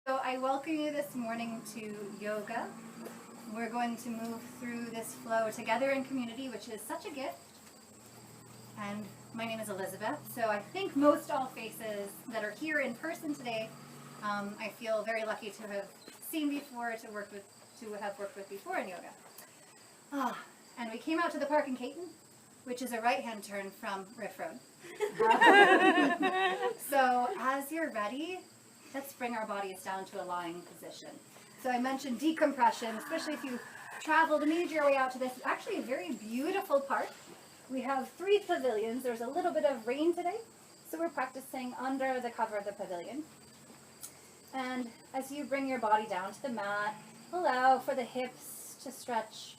So I welcome you this morning to yoga. We're going to move through this flow together in community, which is such a gift. And my name is Elizabeth. So I think most all faces that are here in person today, I feel very lucky to have seen before, to have worked with before in yoga. And we came out to the park in Caton, which is a right-hand turn from Riff Road. So as you're ready, let's bring our bodies down to a lying position. So I mentioned decompression, especially if you traveled and made your way out to this actually a very beautiful park. We have 3 pavilions. There's a little bit of rain today, so we're practicing under the cover of the pavilion. And as you bring your body down to the mat, allow for the hips to stretch,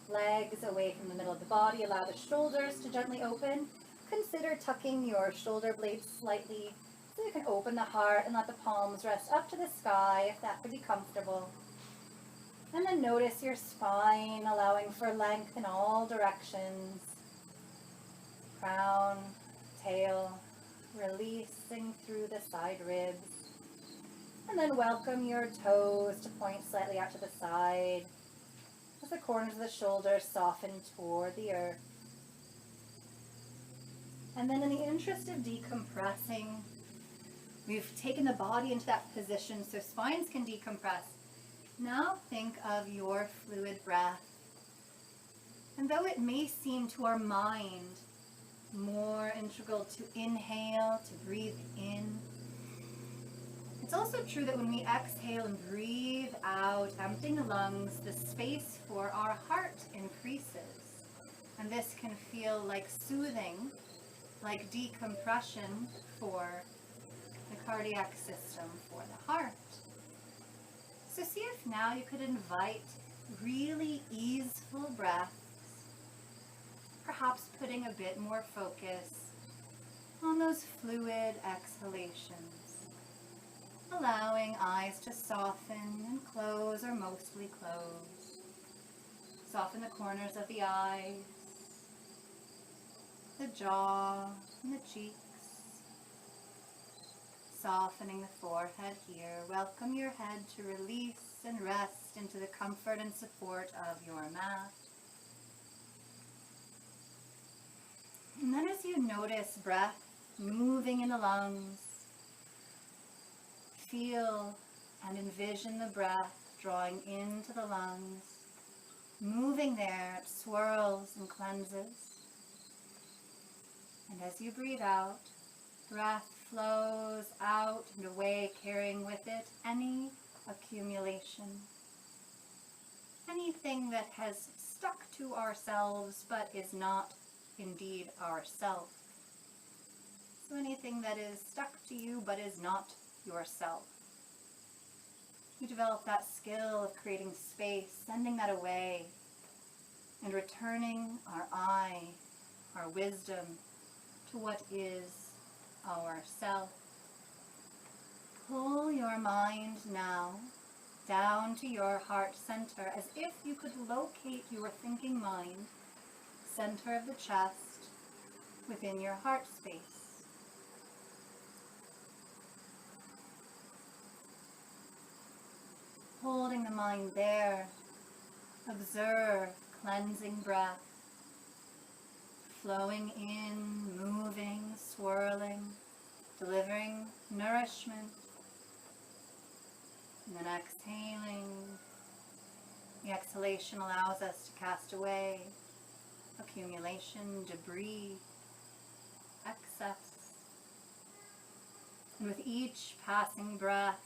legs away from the middle of the body, allow the shoulders to gently open. Consider tucking your shoulder blades slightly so you can open the heart and let the palms rest up to the sky if that would be comfortable. And then notice your spine, allowing for length in all directions. Crown, tail, releasing through the side ribs. And then welcome your toes to point slightly out to the side as the corners of the shoulders soften toward the earth. And then in the interest of decompressing, we've taken the body into that position so spines can decompress. Now think of your fluid breath. And though it may seem to our mind more integral to inhale, to breathe in, it's also true that when we exhale and breathe out, emptying the lungs, the space for our heart increases. And this can feel like soothing, like decompression for the cardiac system, for the heart. So see if now you could invite really easeful breaths, perhaps putting a bit more focus on those fluid exhalations, allowing eyes to soften and close or mostly close. Soften the corners of the eyes, the jaw and the cheeks. Softening the forehead here. Welcome your head to release and rest into the comfort and support of your mat. And then as you notice breath moving in the lungs, feel and envision the breath drawing into the lungs, moving there, it swirls and cleanses. And as you breathe out, breath flows out and away, carrying with it any accumulation, anything that has stuck to ourselves but is not indeed ourself. So anything that is stuck to you but is not yourself. You develop that skill of creating space, sending that away, and returning our eye, our wisdom, to what is ourself. Pull your mind now down to your heart center as if you could locate your thinking mind, center of the chest, within your heart space. Holding the mind there, observe cleansing breath, flowing in, moving, swirling, delivering nourishment, and then exhaling. The exhalation allows us to cast away accumulation, debris, excess. And with each passing breath,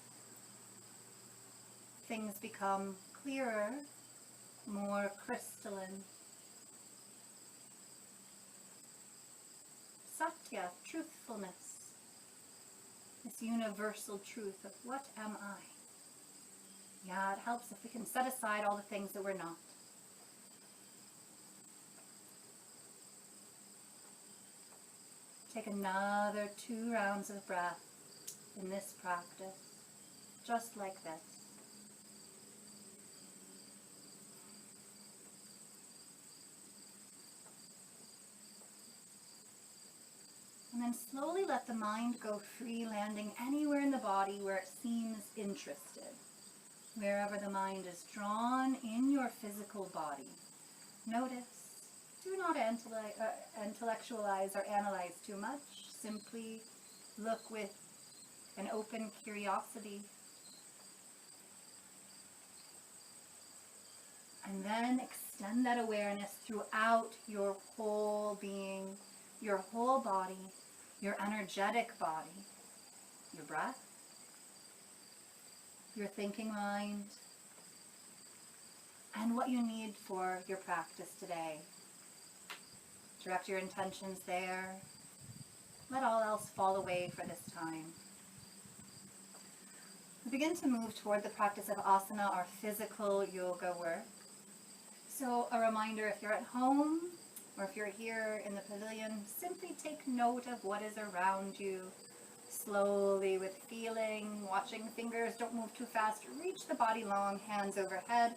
things become clearer, more crystalline. Satya, truthfulness, this universal truth of what am I? Yeah, it helps if we can set aside all the things that we're not. Take another 2 rounds of breath in this practice, just like this. And then slowly let the mind go free, landing anywhere in the body where it seems interested. Wherever the mind is drawn in your physical body. Notice. Do not intellectualize or analyze too much. Simply look with an open curiosity. And then extend that awareness throughout your whole being, your whole body, your energetic body, your breath, your thinking mind, and what you need for your practice today. Direct your intentions there. Let all else fall away for this time. We begin to move toward the practice of asana, our physical yoga work. So a reminder, if you're at home or if you're here in the pavilion, simply take note of what is around you. Slowly with feeling, watching fingers, don't move too fast. Reach the body long, hands overhead,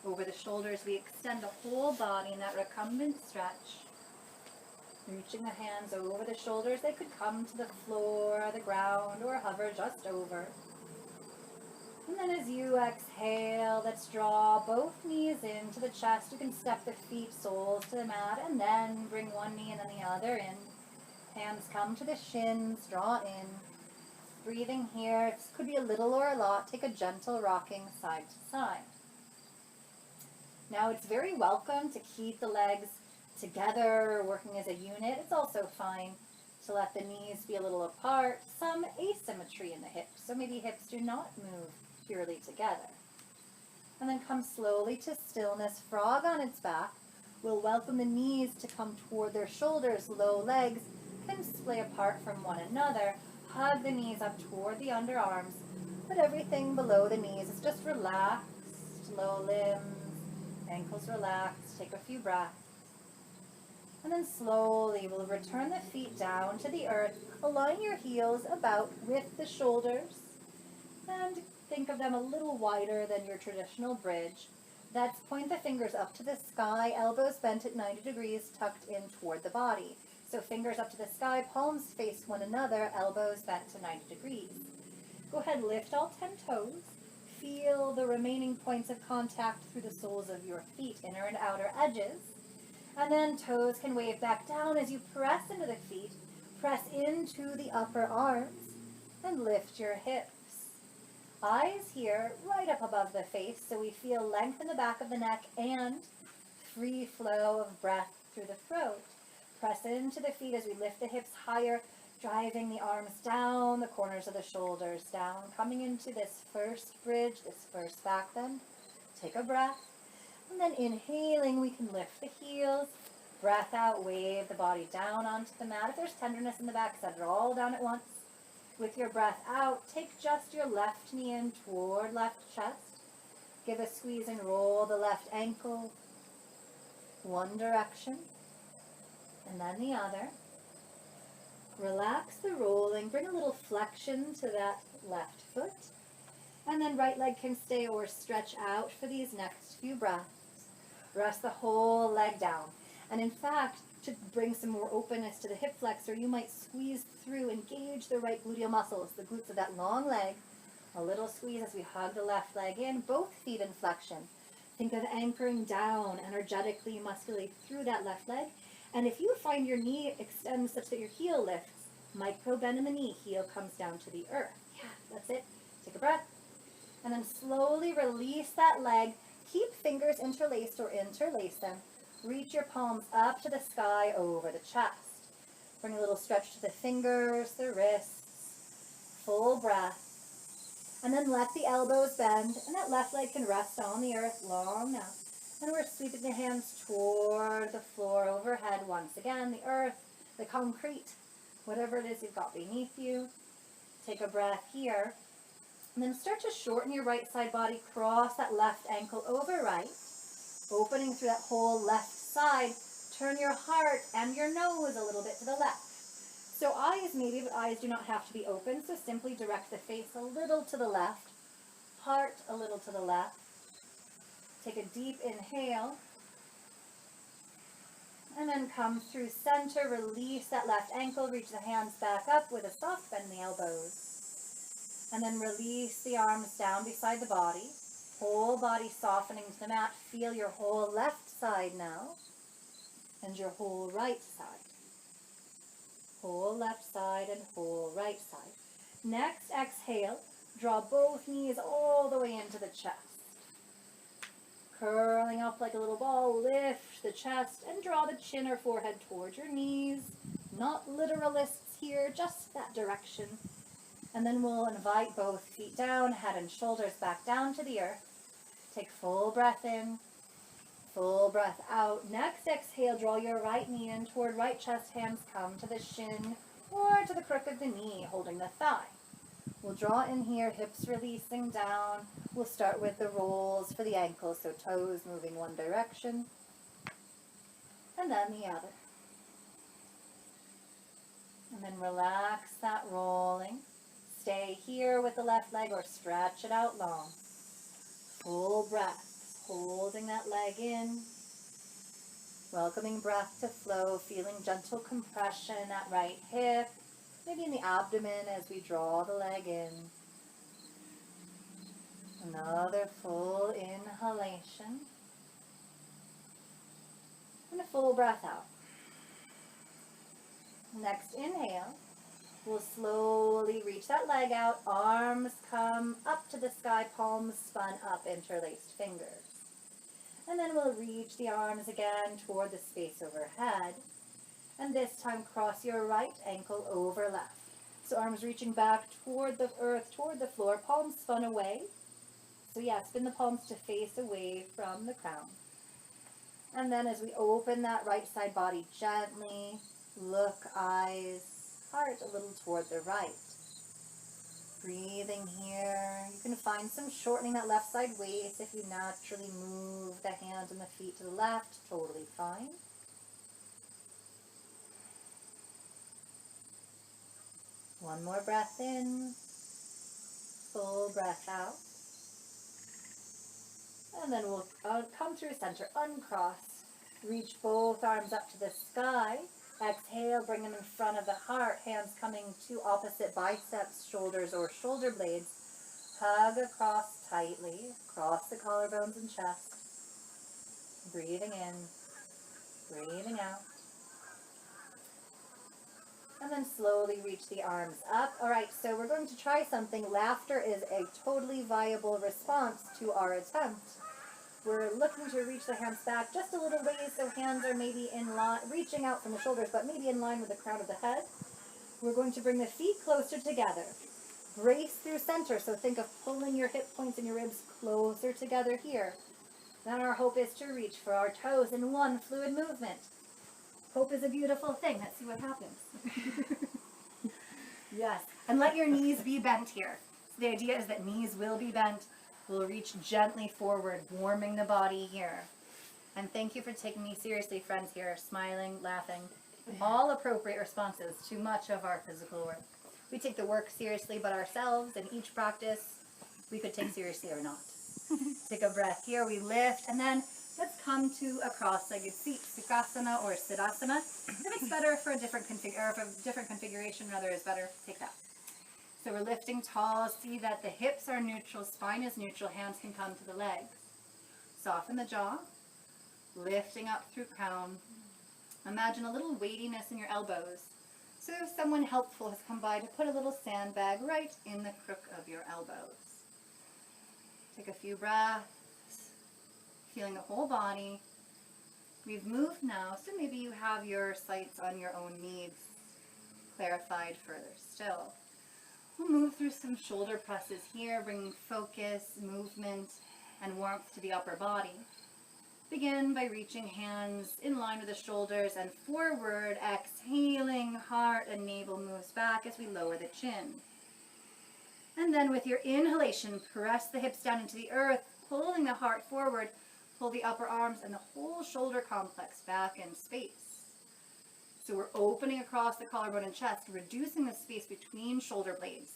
over the shoulders. We extend the whole body in that recumbent stretch. Reaching the hands over the shoulders, they could come to the floor, the ground, or hover just over. And then as you exhale, let's draw both knees into the chest. You can step the feet, soles to the mat, and then bring one knee and then the other in. Hands come to the shins, draw in. Breathing here, this could be a little or a lot. Take a gentle rocking side to side. Now it's very welcome to keep the legs together, working as a unit. It's also fine to let the knees be a little apart. Some asymmetry in the hips, so maybe hips do not move purely together. And then come slowly to stillness, frog on its back. We'll welcome the knees to come toward their shoulders. Low legs can splay apart from one another. Hug the knees up toward the underarms, but everything below the knees is just relaxed. Low limbs, ankles relaxed. Take a few breaths. And then slowly we'll return the feet down to the earth. Align your heels about with the shoulders. And think of them a little wider than your traditional bridge. That's point the fingers up to the sky, elbows bent at 90 degrees, tucked in toward the body. So fingers up to the sky, palms face one another, elbows bent to 90 degrees. Go ahead, lift all 10 toes. Feel the remaining points of contact through the soles of your feet, inner and outer edges. And then toes can wave back down as you press into the feet, press into the upper arms, and lift your hips. Eyes here, right up above the face, so we feel length in the back of the neck and free flow of breath through the throat. Press into the feet as we lift the hips higher, driving the arms down, the corners of the shoulders down, coming into this first bridge, this first back bend. Take a breath, and then inhaling, we can lift the heels, breath out, wave the body down onto the mat. If there's tenderness in the back, set it all down at once. With your breath out, take just your left knee in toward left chest. Give a squeeze and roll the left ankle one direction, and then the other. Relax the rolling, bring a little flexion to that left foot, and then right leg can stay or stretch out for these next few breaths. Rest the whole leg down. And in fact, to bring some more openness to the hip flexor, you might squeeze through, engage the right gluteal muscles, the glutes of that long leg. A little squeeze as we hug the left leg in, both feet in flexion. Think of anchoring down energetically, muscularly through that left leg. And if you find your knee extends such that your heel lifts, micro bend in the knee, heel comes down to the earth. Yeah, that's it. Take a breath. And then slowly release that leg. Keep fingers interlaced or interlace them. Reach your palms up to the sky over the chest. Bring a little stretch to the fingers, the wrists. Full breath. And then let the elbows bend, and that left leg can rest on the earth long now. And we're sweeping the hands toward the floor overhead once again, the earth, the concrete, whatever it is you've got beneath you. Take a breath here. And then start to shorten your right side body, cross that left ankle over right, opening through that whole left side. Turn your heart and your nose a little bit to the left. So eyes maybe, but eyes do not have to be open, so simply direct the face a little to the left, heart a little to the left. Take a deep inhale, And then come through center, release that left ankle, reach the hands back up with a soft bend in the elbows. And then release the arms down beside the body. Whole body softening to the mat. Feel your whole left side now and your whole right side. Whole left side and whole right side. Next, exhale. Draw both knees all the way into the chest. Curling up like a little ball, lift the chest and draw the chin or forehead towards your knees. Not literalists here, just that direction. And then we'll invite both feet down, head and shoulders back down to the earth. Take full breath in, full breath out. Next, exhale, draw your right knee in toward right chest, hands come to the shin or to the crook of the knee, holding the thigh. We'll draw in here, hips releasing down. We'll start with the rolls for the ankles, so toes moving one direction, and then the other. And then relax that rolling. Stay here with the left leg or stretch it out long. Full breath, holding that leg in. Welcoming breath to flow, feeling gentle compression in that right hip. Maybe in the abdomen as we draw the leg in. Another full inhalation. And a full breath out. Next inhale, we'll slowly reach that leg out. Arms come up to the sky, palms spun up, interlaced fingers. And then we'll reach the arms again toward the space overhead. And this time cross your right ankle over left. So arms reaching back toward the earth, toward the floor, palms spun away. So yeah, spin the palms to face away from the crown. And then as we open that right side body gently, look, eyes, heart a little toward the right. Breathing here. You can find some shortening that left side waist if you naturally move the hands and the feet to the left, totally fine. One more breath in, full breath out. And then we'll come through center, uncross. Reach both arms up to the sky. Exhale, bring them in front of the heart. Hands coming to opposite biceps, shoulders, or shoulder blades. Hug across tightly, across the collarbones and chest. Breathing in, breathing out. And then slowly reach the arms up. All right, so we're going to try something. Laughter is a totally viable response to our attempt. We're looking to reach the hands back just a little ways, so hands are maybe in line, reaching out from the shoulders, but maybe in line with the crown of the head. We're going to bring the feet closer together. Brace through center, so think of pulling your hip points and your ribs closer together here. Then our hope is to reach for our toes in one fluid movement. Hope is a beautiful thing. Let's see what happens. Yes, and let your knees be bent here. So the idea is that knees will be bent. We'll reach gently forward, warming the body here. And thank you for taking me seriously, friends here, smiling, laughing. All appropriate responses to much of our physical work. We take the work seriously, but ourselves in each practice, we could take seriously or not. Take a breath here, we lift, and then let's come to a cross-legged seat, Sukhasana or Siddhasana. If it's better for a different configuration, rather is better, take that. So we're lifting tall, see that the hips are neutral, spine is neutral, hands can come to the legs. Soften the jaw, lifting up through crown. Imagine a little weightiness in your elbows. So if someone helpful has come by to put a little sandbag right in the crook of your elbows. Take a few breaths, feeling the whole body. We've moved now, so maybe you have your sights on your own needs clarified further still. We'll move through some shoulder presses here, bringing focus, movement, and warmth to the upper body. Begin by reaching hands in line with the shoulders and forward, exhaling, heart and navel moves back as we lower the chin. And then with your inhalation, press the hips down into the earth, pulling the heart forward, pull the upper arms and the whole shoulder complex back in space. So we're opening across the collarbone and chest, reducing the space between shoulder blades.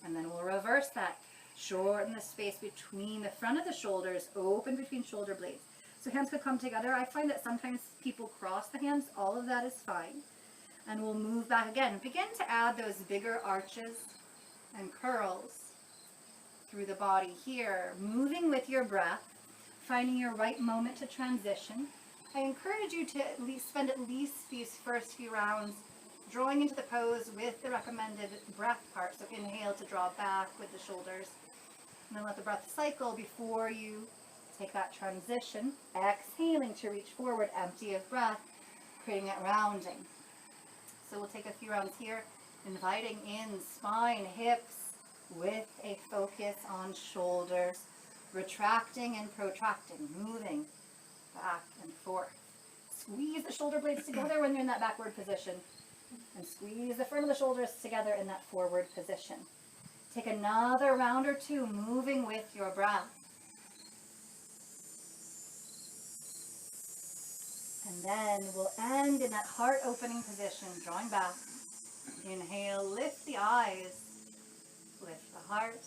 And then we'll reverse that. Shorten the space between the front of the shoulders, open between shoulder blades. So hands could come together. I find that sometimes people cross the hands. All of that is fine. And we'll move back again. Begin to add those bigger arches and curls through the body here, moving with your breath, finding your right moment to transition. I encourage you to spend at least these first few rounds drawing into the pose with the recommended breath part. So inhale to draw back with the shoulders, and then let the breath cycle before you take that transition. Exhaling to reach forward, empty of breath, creating that rounding. So we'll take a few rounds here, inviting in spine, hips, with a focus on shoulders, retracting and protracting, moving back and forth. Squeeze the shoulder blades together when you're in that backward position, and squeeze the front of the shoulders together in that forward position. Take another round or two, moving with your breath. And then we'll end in that heart opening position, drawing back. Inhale, lift the eyes, lift the heart.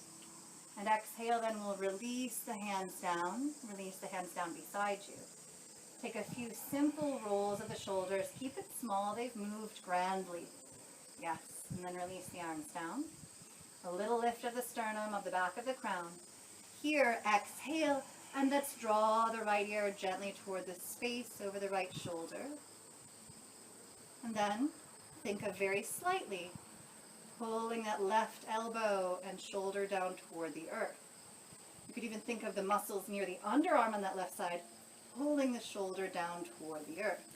And exhale, then we'll release the hands down beside you. Take a few simple rolls of the shoulders. Keep it small, they've moved grandly. Yes, and then release the arms down. A little lift of the sternum, of the back of the crown. Here, exhale, and let's draw the right ear gently toward the space over the right shoulder. And then think of very slightly pulling that left elbow and shoulder down toward the earth. You could even think of the muscles near the underarm on that left side, pulling the shoulder down toward the earth.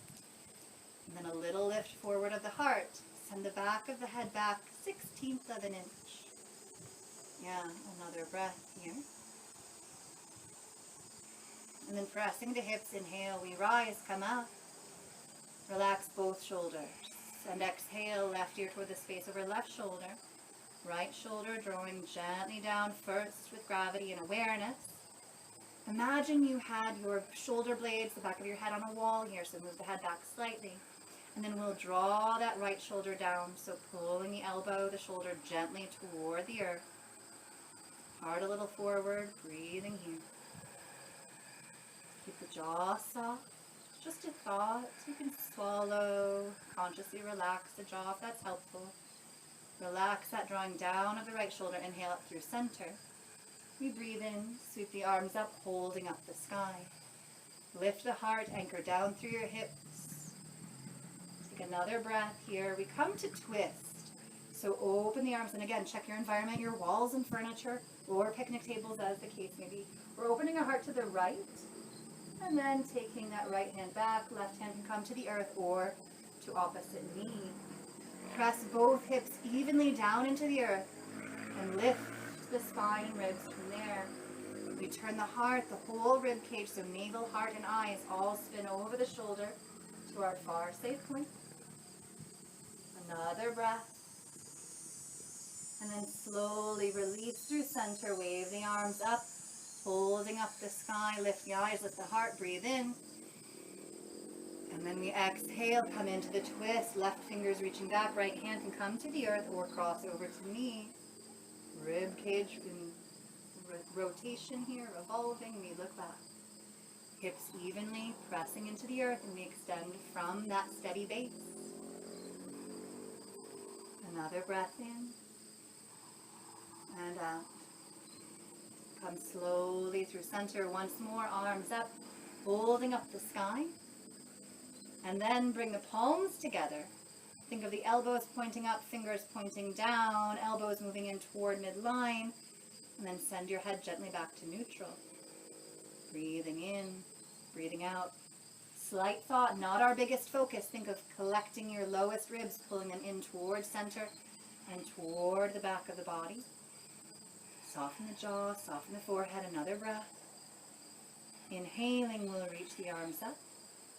And then a little lift forward of the heart. Send the back of the head back 1/16 of an inch. Yeah, another breath here. And then pressing the hips, inhale, we rise, come up. Relax both shoulders. And exhale, left ear toward the space over left shoulder. Right shoulder drawing gently down first with gravity and awareness. Imagine you had your shoulder blades, the back of your head on a wall here, so move the head back slightly. And then we'll draw that right shoulder down, so pulling the elbow, the shoulder gently toward the earth. Heart a little forward, breathing here. Keep the jaw soft. Just a thought. You can swallow, consciously relax the jaw if that's helpful. Relax that drawing down of the right shoulder. Inhale up through center. We breathe in, sweep the arms up, holding up the sky. Lift the heart, anchor down through your hips. Take another breath here. We come to twist. So open the arms, and again, check your environment, your walls and furniture, or picnic tables as the case may be. We're opening our heart to the right. And then taking that right hand back, left hand can come to the earth or to opposite knee. Press both hips evenly down into the earth and lift the spine and ribs from there. We turn the heart, the whole rib cage, so navel, heart, and eyes all spin over the shoulder to our far safe point. Another breath. And then slowly release through center, wave the arms up. Holding up the sky, lift the eyes, lift the heart, breathe in. And then we exhale, come into the twist, left fingers reaching back, right hand can come to the earth or cross over to knee. Rib cage in rotation here, revolving, we look back. Hips evenly pressing into the earth, and we extend from that steady base. Another breath in and out. Come slowly through center once more, arms up, holding up the sky. And then bring the palms together. Think of the elbows pointing up, fingers pointing down, elbows moving in toward midline. And then send your head gently back to neutral. Breathing in, breathing out. Slight thought, not our biggest focus. Think of collecting your lowest ribs, pulling them in toward center and toward the back of the body. Soften the jaw, soften the forehead, another breath. Inhaling, we'll reach the arms up.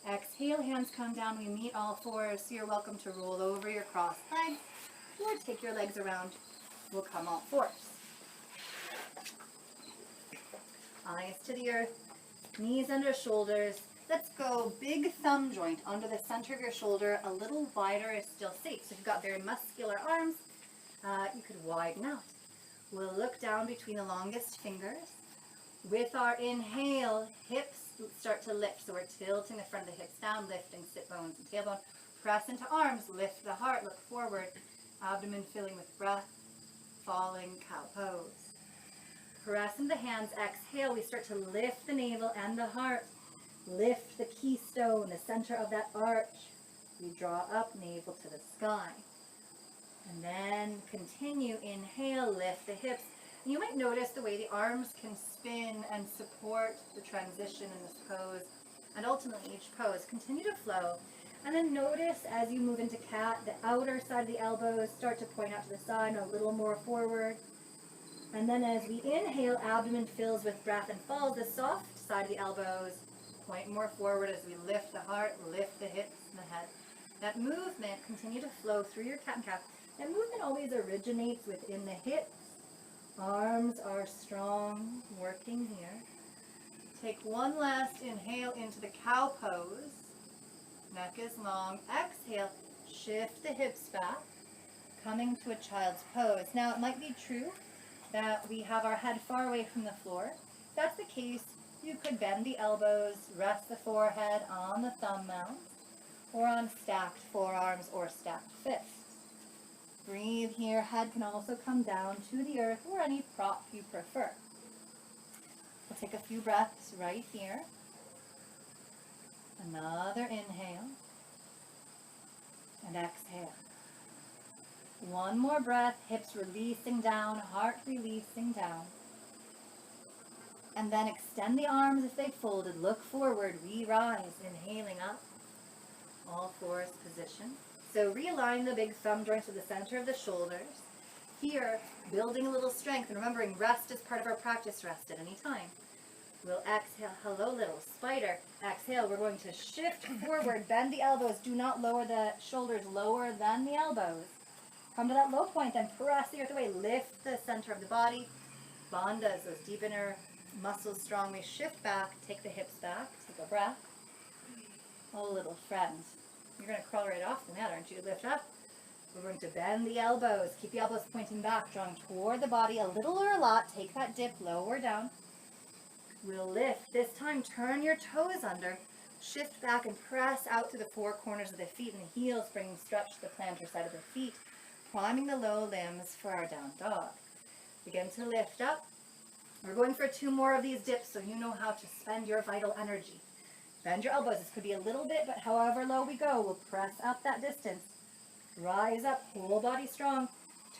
Exhale, hands come down, we meet all fours, so you're welcome to roll over your crossed legs, or take your legs around, we'll come all fours. Eyes to the earth, knees under shoulders. Let's go big thumb joint under the center of your shoulder, a little wider is still safe. So if you've got very muscular arms, you could widen out. We'll look down between the longest fingers. With our inhale, hips start to lift. So we're tilting the front of the hips down, lifting sit bones and tailbone. Press into arms, lift the heart, look forward. Abdomen filling with breath, falling cow pose. Press into the hands, exhale, we start to lift the navel and the heart. Lift the keystone, the center of that arch. We draw up, navel to the sky. And then continue, inhale, lift the hips. You might notice the way the arms can spin and support the transition in this pose, and ultimately each pose. Continue to flow. And then notice as you move into cat, the outer side of the elbows start to point out to the side, a little more forward. And then as we inhale, abdomen fills with breath and falls. The soft side of the elbows point more forward as we lift the heart, lift the hips and the head. That movement, continue to flow through your cat and cow. That movement always originates within the hips. Arms are strong, working here. Take one last inhale into the cow pose. Neck is long. Exhale, shift the hips back, coming to a child's pose. Now, it might be true that we have our head far away from the floor. If that's the case, you could bend the elbows, rest the forehead on the thumb mount, or on stacked forearms or stacked fists. Breathe here. Head can also come down to the earth or any prop you prefer. We'll take a few breaths right here. Another inhale and exhale. One more breath, hips releasing down, heart releasing down. And then extend the arms if they folded. Look forward, re-rise, inhaling up. All fours position. So realign the big thumb joints to the center of the shoulders. Here, building a little strength, and remembering rest is part of our practice, rest at any time. We'll exhale, hello little spider. Exhale, we're going to shift forward, bend the elbows. Do not lower the shoulders lower than the elbows. Come to that low point, then press the earth away. Lift the center of the body. Bandhas, those deep inner muscles strong. We shift back, take the hips back, take a breath. Oh, little friend. You're going to crawl right off the mat, aren't you? Lift up. We're going to bend the elbows. Keep the elbows pointing back, drawing toward the body a little or a lot. Take that dip, lower down. We'll lift. This time, turn your toes under. Shift back and press out to the four corners of the feet and the heels, bringing stretch to the plantar side of the feet, priming the low limbs for our down dog. Begin to lift up. We're going for 2 more of these dips so you know how to spend your vital energy. Bend your elbows. This could be a little bit, but however low we go, we'll press up that distance. Rise up, whole body strong.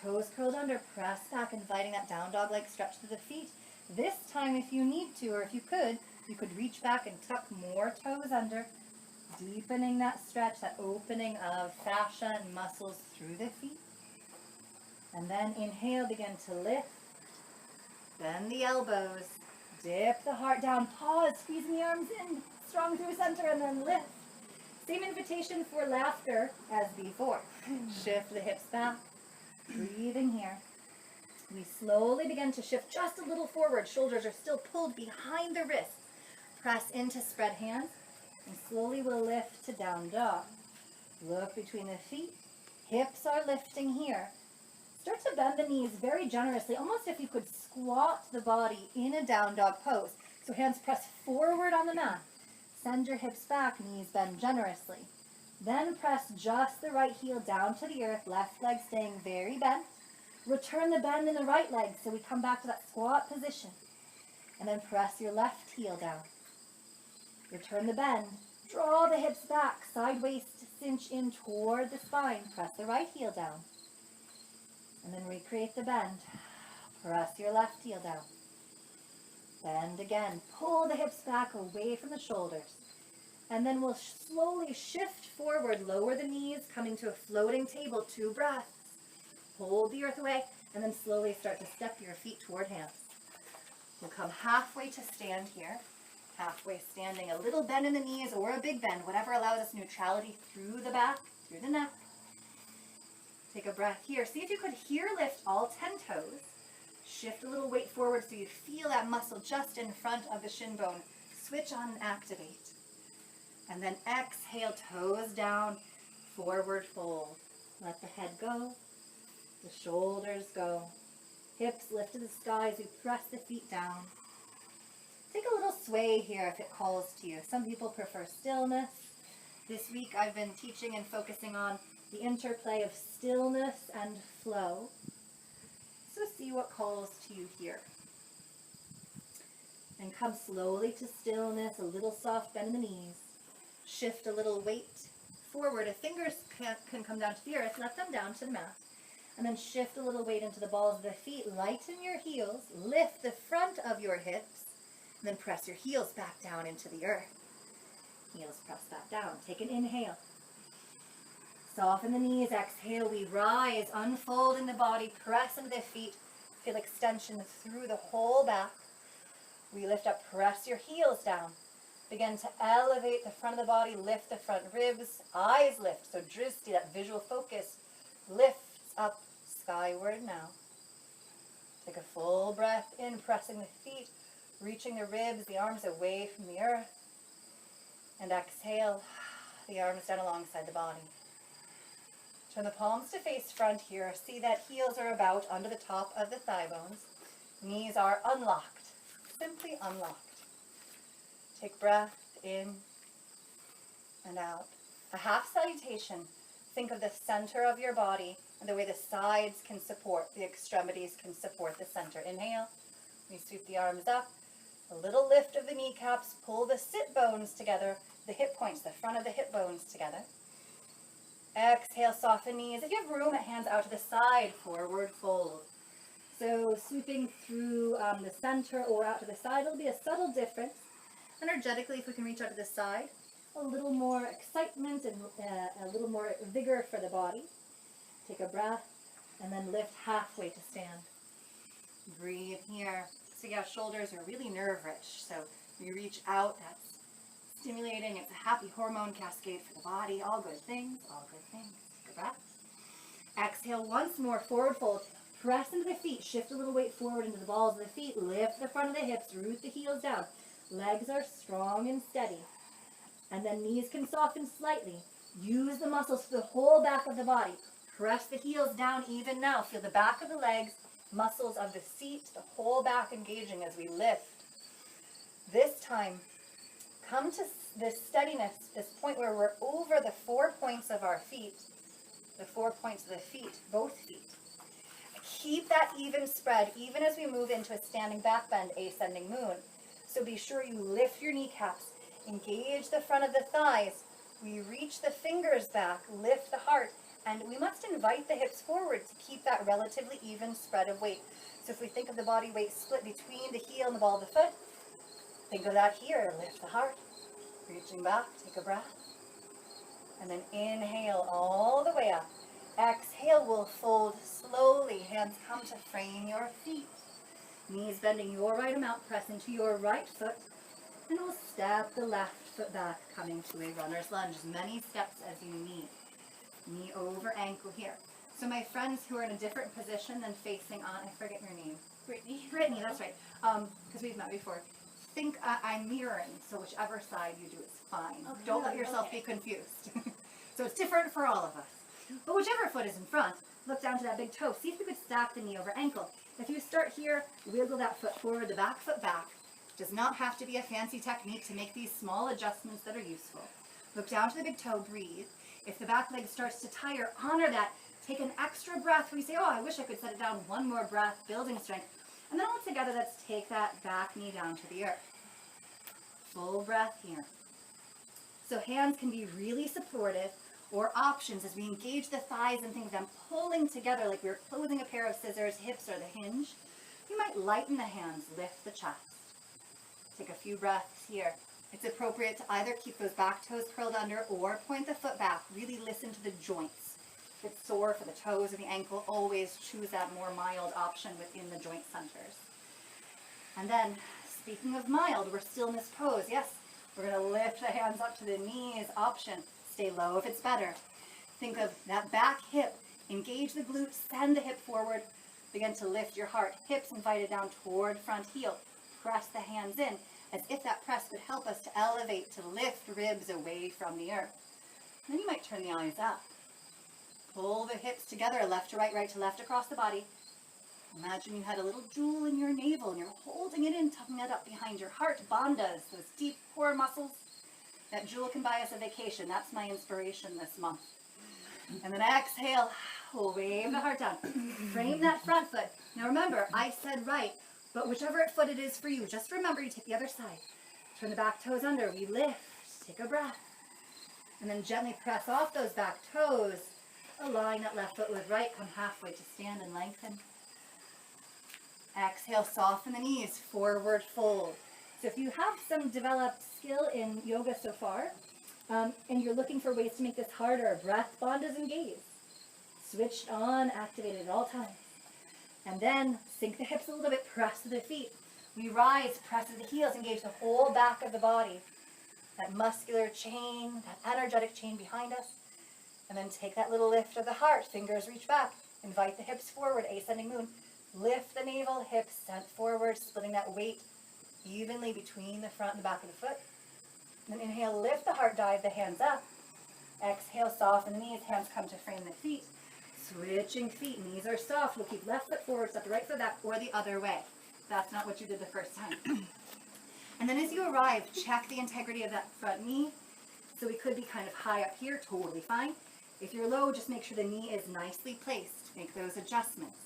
Toes curled under, press back, inviting that down dog-like stretch to the feet. This time, if you need to, or if you could reach back and tuck more toes under, deepening that stretch, that opening of fascia and muscles through the feet. And then inhale, begin to lift. Bend the elbows, dip the heart down, pause, squeezing the arms in, strong through center, and then lift. Same invitation for laughter as before. Shift the hips back, breathing here. We slowly begin to shift just a little forward. Shoulders are still pulled behind the wrists. Press into spread hands, and slowly we'll lift to down dog. Look between the feet. Hips are lifting here. Start to bend the knees very generously, almost if you could squat the body in a down dog pose. So hands press forward on the mat. Send your hips back, knees bend generously. Then press just the right heel down to the earth, left leg staying very bent. Return the bend in the right leg so we come back to that squat position. And then press your left heel down. Return the bend. Draw the hips back, side waist cinch in toward the spine. Press the right heel down. And then recreate the bend. Press your left heel down. Bend again. Pull the hips back away from the shoulders. And then we'll slowly shift forward. Lower the knees, coming to a floating table. 2 breaths. Hold the earth away, and then slowly start to step your feet toward hands. We'll come halfway to stand here. Halfway standing. A little bend in the knees or a big bend, whatever allows us neutrality through the back, through the neck. Take a breath here. See if you could here lift all 10 toes. Shift a little weight forward so you feel that muscle just in front of the shin bone. Switch on and activate. And then exhale, toes down, forward fold. Let the head go, the shoulders go. Hips lift to the sky as we press the feet down. Take a little sway here if it calls to you. Some people prefer stillness. This week I've been teaching and focusing on the interplay of stillness and flow. So see what calls to you here. And come slowly to stillness, a little soft bend in the knees. Shift a little weight forward. If fingers can come down to the earth, let them down to the mat. And then shift a little weight into the balls of the feet. Lighten your heels. Lift the front of your hips. And then press your heels back down into the earth. Heels press back down. Take an inhale. Soften the knees. Exhale. We rise, unfolding the body. Press into the feet. Feel extension through the whole back. We lift up. Press your heels down. Begin to elevate the front of the body. Lift the front ribs. Eyes lift. So dristi, that visual focus, lifts up skyward now. Take a full breath in, pressing the feet, reaching the ribs, the arms away from the earth. And exhale, the arms down alongside the body. Turn the palms to face front here. See that heels are about under the top of the thigh bones. Knees are unlocked, simply unlocked. Take breath in and out. A half salutation. Think of the center of your body and the way the sides can support, the extremities can support the center. Inhale. We sweep the arms up. A little lift of the kneecaps. Pull the sit bones together, the hip points, the front of the hip bones together. Exhale, soften knees. If you have room, hands out to the side, forward fold. So sweeping through the center or out to the side will be a subtle difference. Energetically, if we can reach out to the side, a little more excitement and a little more vigor for the body. Take a breath and then lift halfway to stand. Breathe here. So yeah, shoulders are really nerve-rich. So we reach out, that's stimulating. It's a happy hormone cascade for the body. All good things, all good things. Take a breath. Exhale once more, forward fold. Press into the feet. Shift a little weight forward into the balls of the feet. Lift the front of the hips. Root the heels down. Legs are strong and steady. And then knees can soften slightly. Use the muscles for the whole back of the body. Press the heels down even now. Feel the back of the legs, muscles of the seat, the whole back engaging as we lift. This time, come to this steadiness, this point where we're over the 4 points of our feet, the 4 points of the feet, both feet. Keep that even spread, even as we move into a standing back bend, ascending moon. So be sure you lift your kneecaps, engage the front of the thighs. We reach the fingers back, lift the heart, and we must invite the hips forward to keep that relatively even spread of weight. So if we think of the body weight split between the heel and the ball of the foot, think of that here. Lift the heart, reaching back, take a breath, and then inhale all the way up. Exhale, we'll fold slowly. Hands come to frame your feet. Knees bending your right amount, press into your right foot, and we'll step the left foot back, coming to a runner's lunge. As many steps as you need. Knee over ankle here. So my friends who are in a different position than facing on, I forget your name. Brittany, that's right. Because we've met before. Think I'm mirroring, so whichever side you do is fine. Okay. Don't let yourself be confused. So it's different for all of us. But whichever foot is in front, look down to that big toe. See if you could stack the knee over ankle. If you start here, wiggle that foot forward, the back foot back. Does not have to be a fancy technique to make these small adjustments that are useful. Look down to the big toe, breathe. If the back leg starts to tire, honor that. Take an extra breath where you say, oh, I wish I could set it down. One more breath, building strength. And then all together, let's take that back knee down to the earth. Full breath here. So hands can be really supportive, or options as we engage the thighs and think of them pulling together like we're closing a pair of scissors, hips are the hinge. You might lighten the hands, lift the chest. Take a few breaths here. It's appropriate to either keep those back toes curled under or point the foot back. Really listen to the joints. If it's sore for the toes or the ankle, always choose that more mild option within the joint centers. And then, speaking of mild, we're still in this pose. Yes, we're going to lift the hands up to the knees option. Stay low if it's better. Think of that back hip. Engage the glutes, send the hip forward. Begin to lift your heart. Hips invited down toward front heel. Press the hands in as if that press would help us to elevate, to lift ribs away from the earth. Then you might turn the eyes up. Pull the hips together, left to right, right to left across the body. Imagine you had a little jewel in your navel and you're holding it in, tucking it up behind your heart. Bandhas, those deep core muscles. That jewel can buy us a vacation. That's my inspiration this month. And then exhale, we'll wave the heart down. Frame that front foot. Now remember, I said right, but whichever foot it is for you, just remember you take the other side. Turn the back toes under, we lift, take a breath. And then gently press off those back toes. Align that left foot with right, come halfway to stand and lengthen. Exhale, soften the knees, forward fold. So if you have some developed skill in yoga so far, and you're looking for ways to make this harder, breath, bandhas, and gaze. Switched on, activated at all times. And then sink the hips a little bit, press to the feet. We rise, press to the heels, engage the whole back of the body. That muscular chain, that energetic chain behind us. And then take that little lift of the heart, fingers reach back. Invite the hips forward, ascending moon. Lift the navel, hips sent forward, splitting that weight evenly between the front and the back of the foot. And then inhale, lift the heart, dive the hands up. Exhale, soften the knees, hands come to frame the feet. Switching feet, knees are soft. We'll keep left foot forward, step the right foot back, or the other way. That's not what you did the first time. And then as you arrive, check the integrity of that front knee. So we could be kind of high up here, totally fine. If you're low, just make sure the knee is nicely placed. Make those adjustments.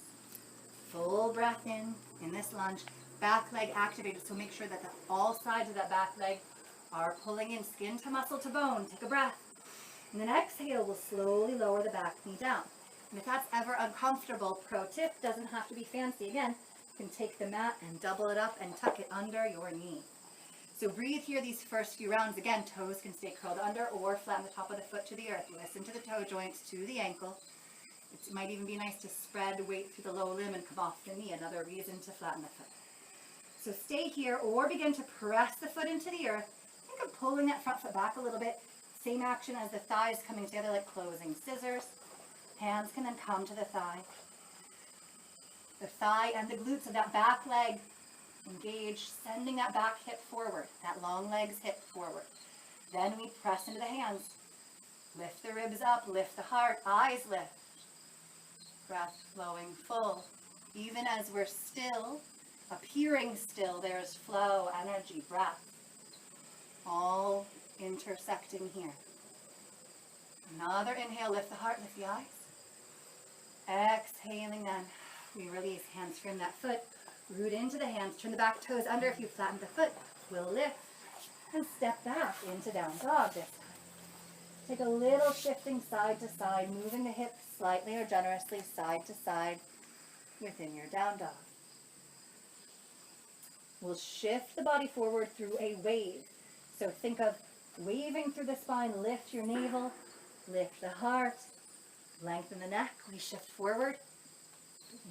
Full breath in this lunge. Back leg activated, so make sure that all sides of that back leg are pulling in, skin to muscle to bone. Take a breath. And then exhale, we'll slowly lower the back knee down. And if that's ever uncomfortable, pro tip, doesn't have to be fancy. Again, you can take the mat and double it up and tuck it under your knee. So breathe here these first few rounds. Again, toes can stay curled under or flatten the top of the foot to the earth. Listen to the toe joints, to the ankle. It might even be nice to spread weight through the low limb and come off the knee. Another reason to flatten the foot. So stay here or begin to press the foot into the earth. Think of pulling that front foot back a little bit. Same action as the thighs coming together like closing scissors. Hands can then come to the thigh. The thigh and the glutes of that back leg engage, sending that back hip forward, that long leg's hip forward. Then we press into the hands. Lift the ribs up, lift the heart, eyes lift. Breath flowing full. Even as we're still, appearing still, there's flow, energy, breath. All intersecting here. Another inhale, lift the heart, lift the eyes. Exhaling then, we release, hands frame that foot. Root into the hands, turn the back toes under if you flatten the foot. We'll lift and step back into down dog this time. Take a little shifting side to side, moving the hips slightly or generously side to side within your down dog. We'll shift the body forward through a wave. So think of waving through the spine, lift your navel, lift the heart, lengthen the neck, we shift forward.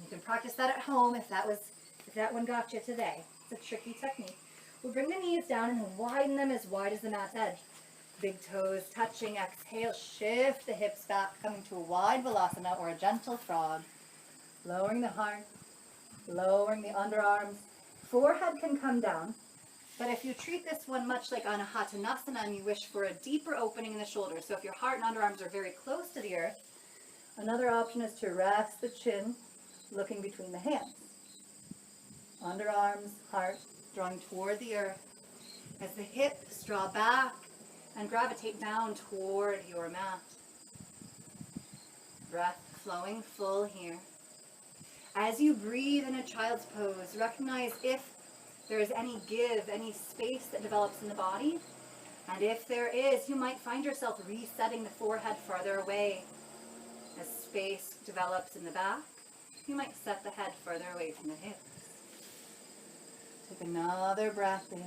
You can practice that at home if that one got you today. It's a tricky technique. We'll bring the knees down and widen them as wide as the mat's edge. Big toes touching, exhale, shift the hips back, coming to a wide Bhadrasana or a gentle frog. Lowering the heart, lowering the underarms. Forehead can come down, but if you treat this one much like Anahatanasana and you wish for a deeper opening in the shoulders, so if your heart and underarms are very close to the earth, another option is to rest the chin, looking between the hands. Underarms, heart, drawing toward the earth. As the hips draw back and gravitate down toward your mat. Breath flowing full here. As you breathe in a child's pose, recognize if there is any give, any space that develops in the body. And if there is, you might find yourself resetting the forehead farther away. As space develops in the back, you might set the head further away from the hips. Take another breath in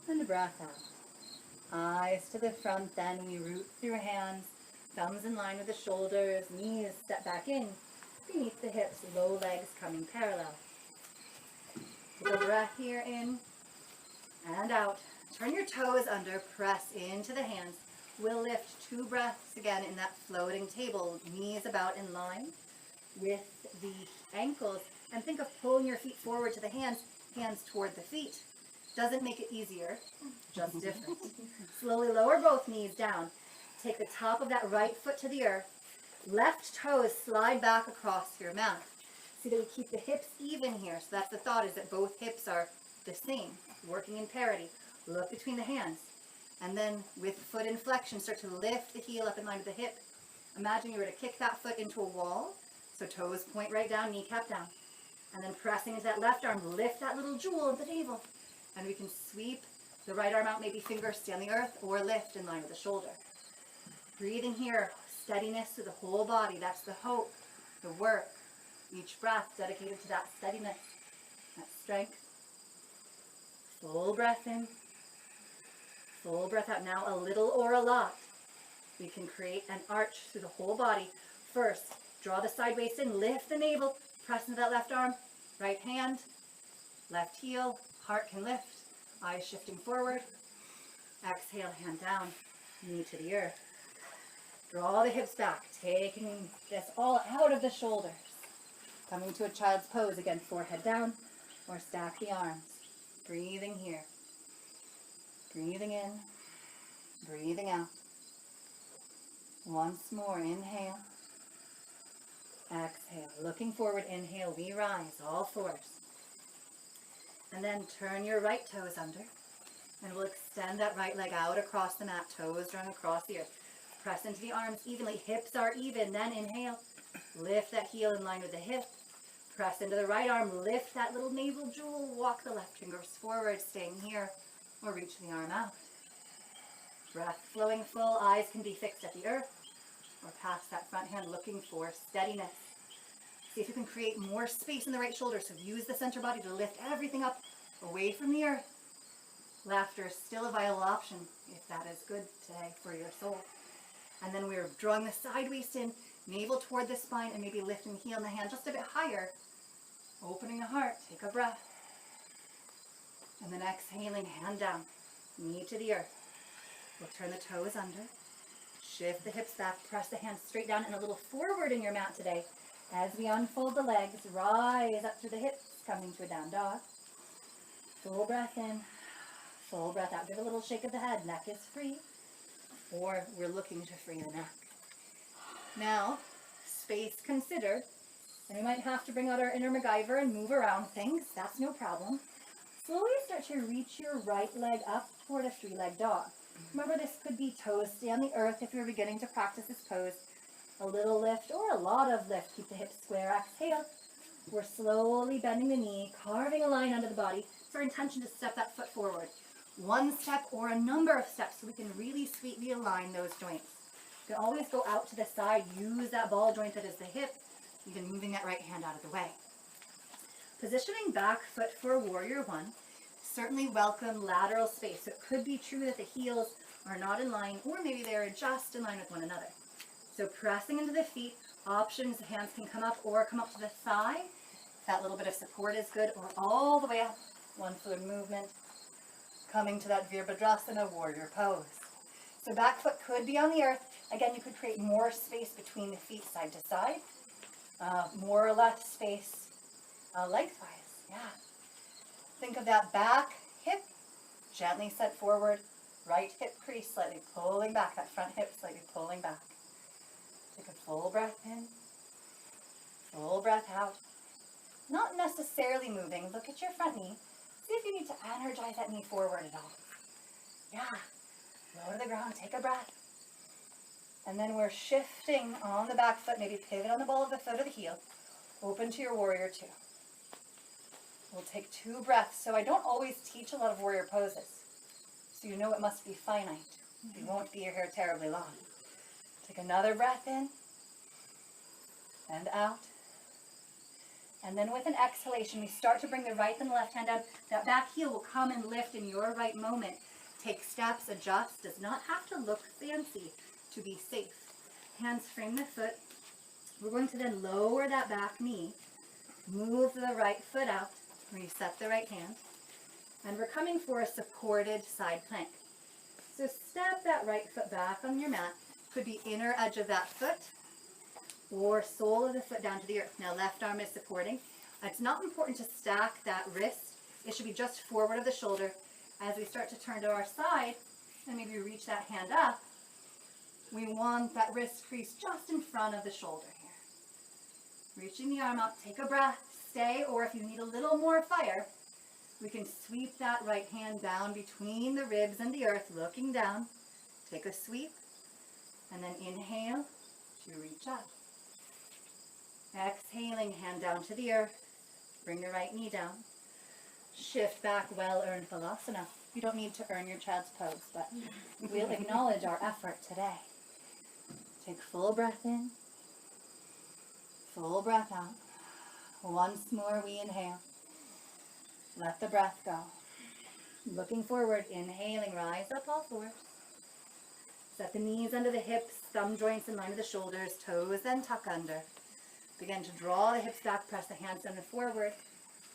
and a breath out. Eyes to the front, then we root through your hands, thumbs in line with the shoulders, knees step back in, beneath the hips, low legs coming parallel. Take a breath here in and out. Turn your toes under, press into the hands. We'll lift 2 breaths again in that floating table, knees about in line with the ankles. And think of pulling your feet forward to the hands, hands toward the feet. Doesn't make it easier, just different. Slowly lower both knees down. Take the top of that right foot to the earth. Left toes slide back across your mat. See that we keep the hips even here. So that's the thought, is that both hips are the same, working in parity. Look between the hands. And then with foot inflection, start to lift the heel up in line with the hip. Imagine you were to kick that foot into a wall. So toes point right down, kneecap down. And then pressing into that left arm, lift that little jewel of the navel. And we can sweep the right arm out, maybe fingers stay on the earth, or lift in line with the shoulder. Breathing here, steadiness through the whole body. That's the hope, the work. Each breath dedicated to that steadiness, that strength. Full breath in. Full breath out. Now a little or a lot. We can create an arch through the whole body. First, draw the side waist in, lift the navel, press into that left arm, right hand, left heel, heart can lift, eyes shifting forward. Exhale, hand down, knee to the earth. Draw the hips back, taking this all out of the shoulders. Coming to a child's pose, again, forehead down, or stack the arms. Breathing here. Breathing in, breathing out. Once more, inhale. Exhale, looking forward, inhale, we rise, all fours. And then turn your right toes under. And we'll extend that right leg out across the mat, toes drawn across the earth. Press into the arms evenly, hips are even, then inhale. Lift that heel in line with the hip. Press into the right arm, lift that little navel jewel, walk the left fingers forward, staying here, or reach the arm out. Breath flowing full, eyes can be fixed at the earth, or past that front hand, looking for steadiness. See if you can create more space in the right shoulder, so use the center body to lift everything up away from the earth. Laughter is still a viable option, if that is good today for your soul. And then we're drawing the side waist in, navel toward the spine, and maybe lifting the heel and the hand just a bit higher. Opening the heart, take a breath. And then exhaling, hand down, knee to the earth. We'll turn the toes under. Shift the hips back, press the hands straight down and a little forward in your mat today. As we unfold the legs, rise up through the hips, coming to a down dog. Full breath in, full breath out. Give a little shake of the head, neck is free. Or we're looking to free the neck. Now, space considered, and we might have to bring out our inner MacGyver and move around things. That's no problem. Slowly start to reach your right leg up toward a three-leg dog. Remember, this could be toes stay on the earth if you're beginning to practice this pose. A little lift or a lot of lift. Keep the hips square. Exhale. We're slowly bending the knee, carving a line under the body. It's our intention to step that foot forward. One step or a number of steps so we can really sweetly align those joints. You can always go out to the side. Use that ball joint that is the hip. Even moving that right hand out of the way. Positioning back foot for warrior one. Certainly welcome lateral space. So it could be true that the heels are not in line, or maybe they're just in line with one another. So pressing into the feet, options, the hands can come up or come up to the thigh. That little bit of support is good, or all the way up. One fluid movement. Coming to that Vier Bhadrasana warrior pose. So back foot could be on the earth. Again, you could create more space between the feet side to side. More or less space lengthwise, yeah. Think of that back hip, gently set forward, right hip crease slightly pulling back, that front hip slightly pulling back. Take a full breath in, full breath out. Not necessarily moving, look at your front knee. See if you need to energize that knee forward at all. Yeah, low to the ground, take a breath. And then we're shifting on the back foot, maybe pivot on the ball of the foot or the heel. Open to your warrior two. We'll take 2 breaths. So I don't always teach a lot of warrior poses. So you know it must be finite. You won't be here terribly long. Take another breath in and out. And then with an exhalation, we start to bring the right and the left hand down. That back heel will come and lift in your right moment. Take steps, adjust. Does not have to look fancy to be safe. Hands frame the foot. We're going to then lower that back knee. Move the right foot out. Reset the right hand. And we're coming for a supported side plank. So step that right foot back on your mat. Could be inner edge of that foot or sole of the foot down to the earth. Now left arm is supporting. It's not important to stack that wrist. It should be just forward of the shoulder. As we start to turn to our side, and maybe reach that hand up, we want that wrist crease just in front of the shoulder here. Reaching the arm up, take a breath, stay, or if you need a little more fire, we can sweep that right hand down between the ribs and the earth, looking down. Take a sweep, and then inhale to reach up. Exhaling, hand down to the earth. Bring the right knee down. Shift back, well-earned Bhadrasana. You don't need to earn your child's pose, but we'll acknowledge our effort today. Take full breath in, full breath out. Once more we inhale. Let the breath go. Looking forward, inhaling, rise up all fours. Set the knees under the hips, thumb joints in line with the shoulders, toes then tuck under. Begin to draw the hips back, press the hands down and forward.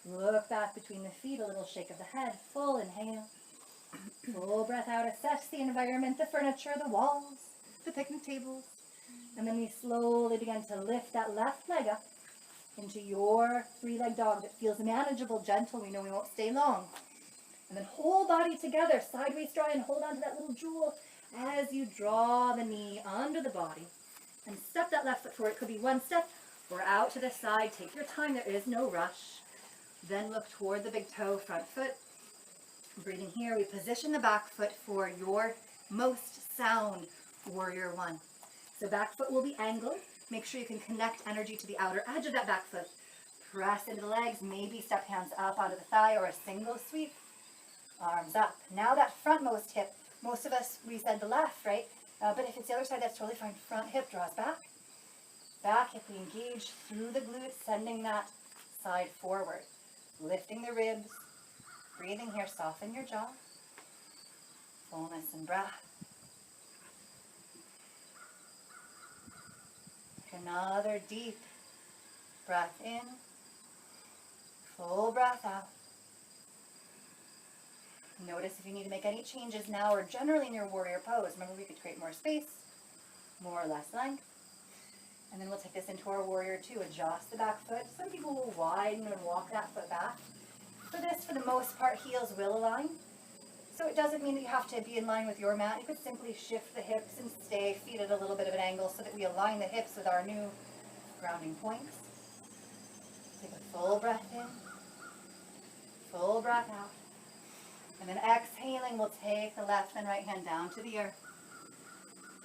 Look back between the feet, a little shake of the head. Full inhale. Full breath out. Assess the environment, the furniture, the walls, the picnic tables. And then we slowly begin to lift that left leg up into your three-leg dog that feels manageable, gentle. We know we won't stay long. And then whole body together, sideways draw and hold on to that little jewel as you draw the knee under the body. And step that left foot forward. It could be one step or out to the side. Take your time. There is no rush. Then look toward the big toe, front foot. Breathing here, we position the back foot for your most sound warrior one. So back foot will be angled. Make sure you can connect energy to the outer edge of that back foot. Press into the legs, maybe step hands up onto the thigh or a single sweep. Arms up. Now that frontmost hip, most of us, we said the left, right? But if it's the other side, that's totally fine. Front hip draws back. Back hip, we engage through the glutes, sending that side forward. Lifting the ribs. Breathing here, soften your jaw. Fullness and breath. Another deep breath in. Full breath out. Notice if you need to make any changes now or generally in your warrior pose. Remember, we could create more space, more or less length. And then we'll take this into our warrior two. Adjust the back foot. Some people will widen and walk that foot back. For this, for the most part, heels will align. So it doesn't mean that you have to be in line with your mat. You could simply shift the hips and stay, feet at a little bit of an angle so that we align the hips with our new grounding points. Take a full breath in, full breath out. And then exhaling, we'll take the left and right hand down to the earth.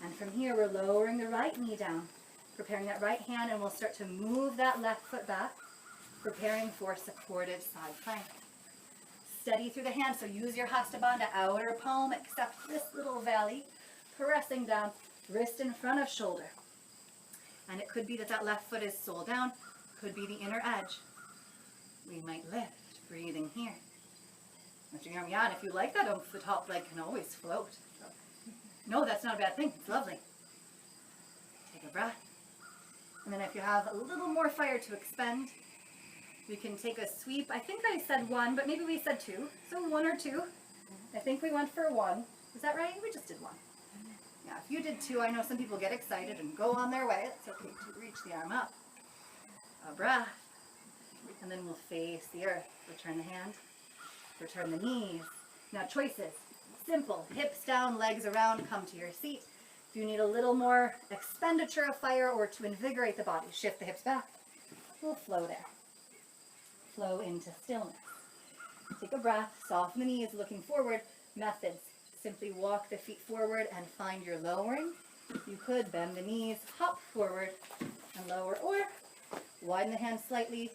And from here, we're lowering the right knee down, preparing that right hand, and we'll start to move that left foot back, preparing for supported side plank. Steady through the hand, so use your Hasta Bandha outer palm, accept this little valley, pressing down, wrist in front of shoulder. And it could be that that left foot is sole down, could be the inner edge. We might lift, breathing here. Lifting your arm, yeah, and if you like that, the top leg can always float. No, that's not a bad thing, it's lovely. Take a breath. And then if you have a little more fire to expend, we can take a sweep. I think I said one, but maybe we said two. So one or two. I think we went for one. Is that right? We just did one. Yeah, if you did two, I know some people get excited and go on their way. It's okay to reach the arm up. A breath. And then we'll face the earth. Return the hand. Return the knees. Now choices. Simple. Hips down, legs around, come to your seat. If you need a little more expenditure of fire or to invigorate the body, shift the hips back. We'll flow there. Flow into stillness. Take a breath, soften the knees, looking forward. Methods. Simply walk the feet forward and find your lowering. You could bend the knees, hop forward and lower, or widen the hands slightly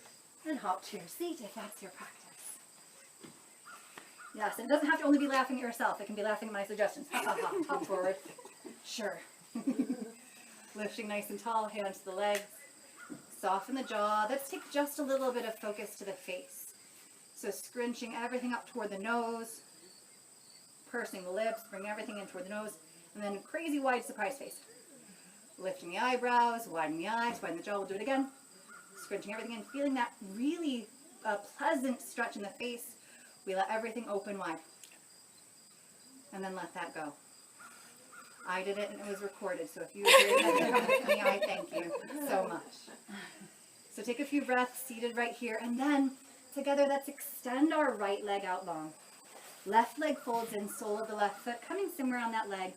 and hop to your seat if that's your practice. Yes, it doesn't have to only be laughing at yourself. It can be laughing at my suggestions. Ha ha ha, hop forward. Sure. Lifting nice and tall, hands to the legs. Soften the jaw. Let's take just a little bit of focus to the face. So scrunching everything up toward the nose, pursing the lips, bring everything in toward the nose, and then crazy wide surprise face. Lifting the eyebrows, widen the eyes, widen the jaw. We'll do it again. Scrunching everything in, feeling that really pleasant stretch in the face. We let everything open wide. And then let that go. I did it and it was recorded, so if you agree with me, I thank you so much. So take a few breaths, seated right here, and then together let's extend our right leg out long. Left leg folds in, sole of the left foot, coming somewhere on that leg.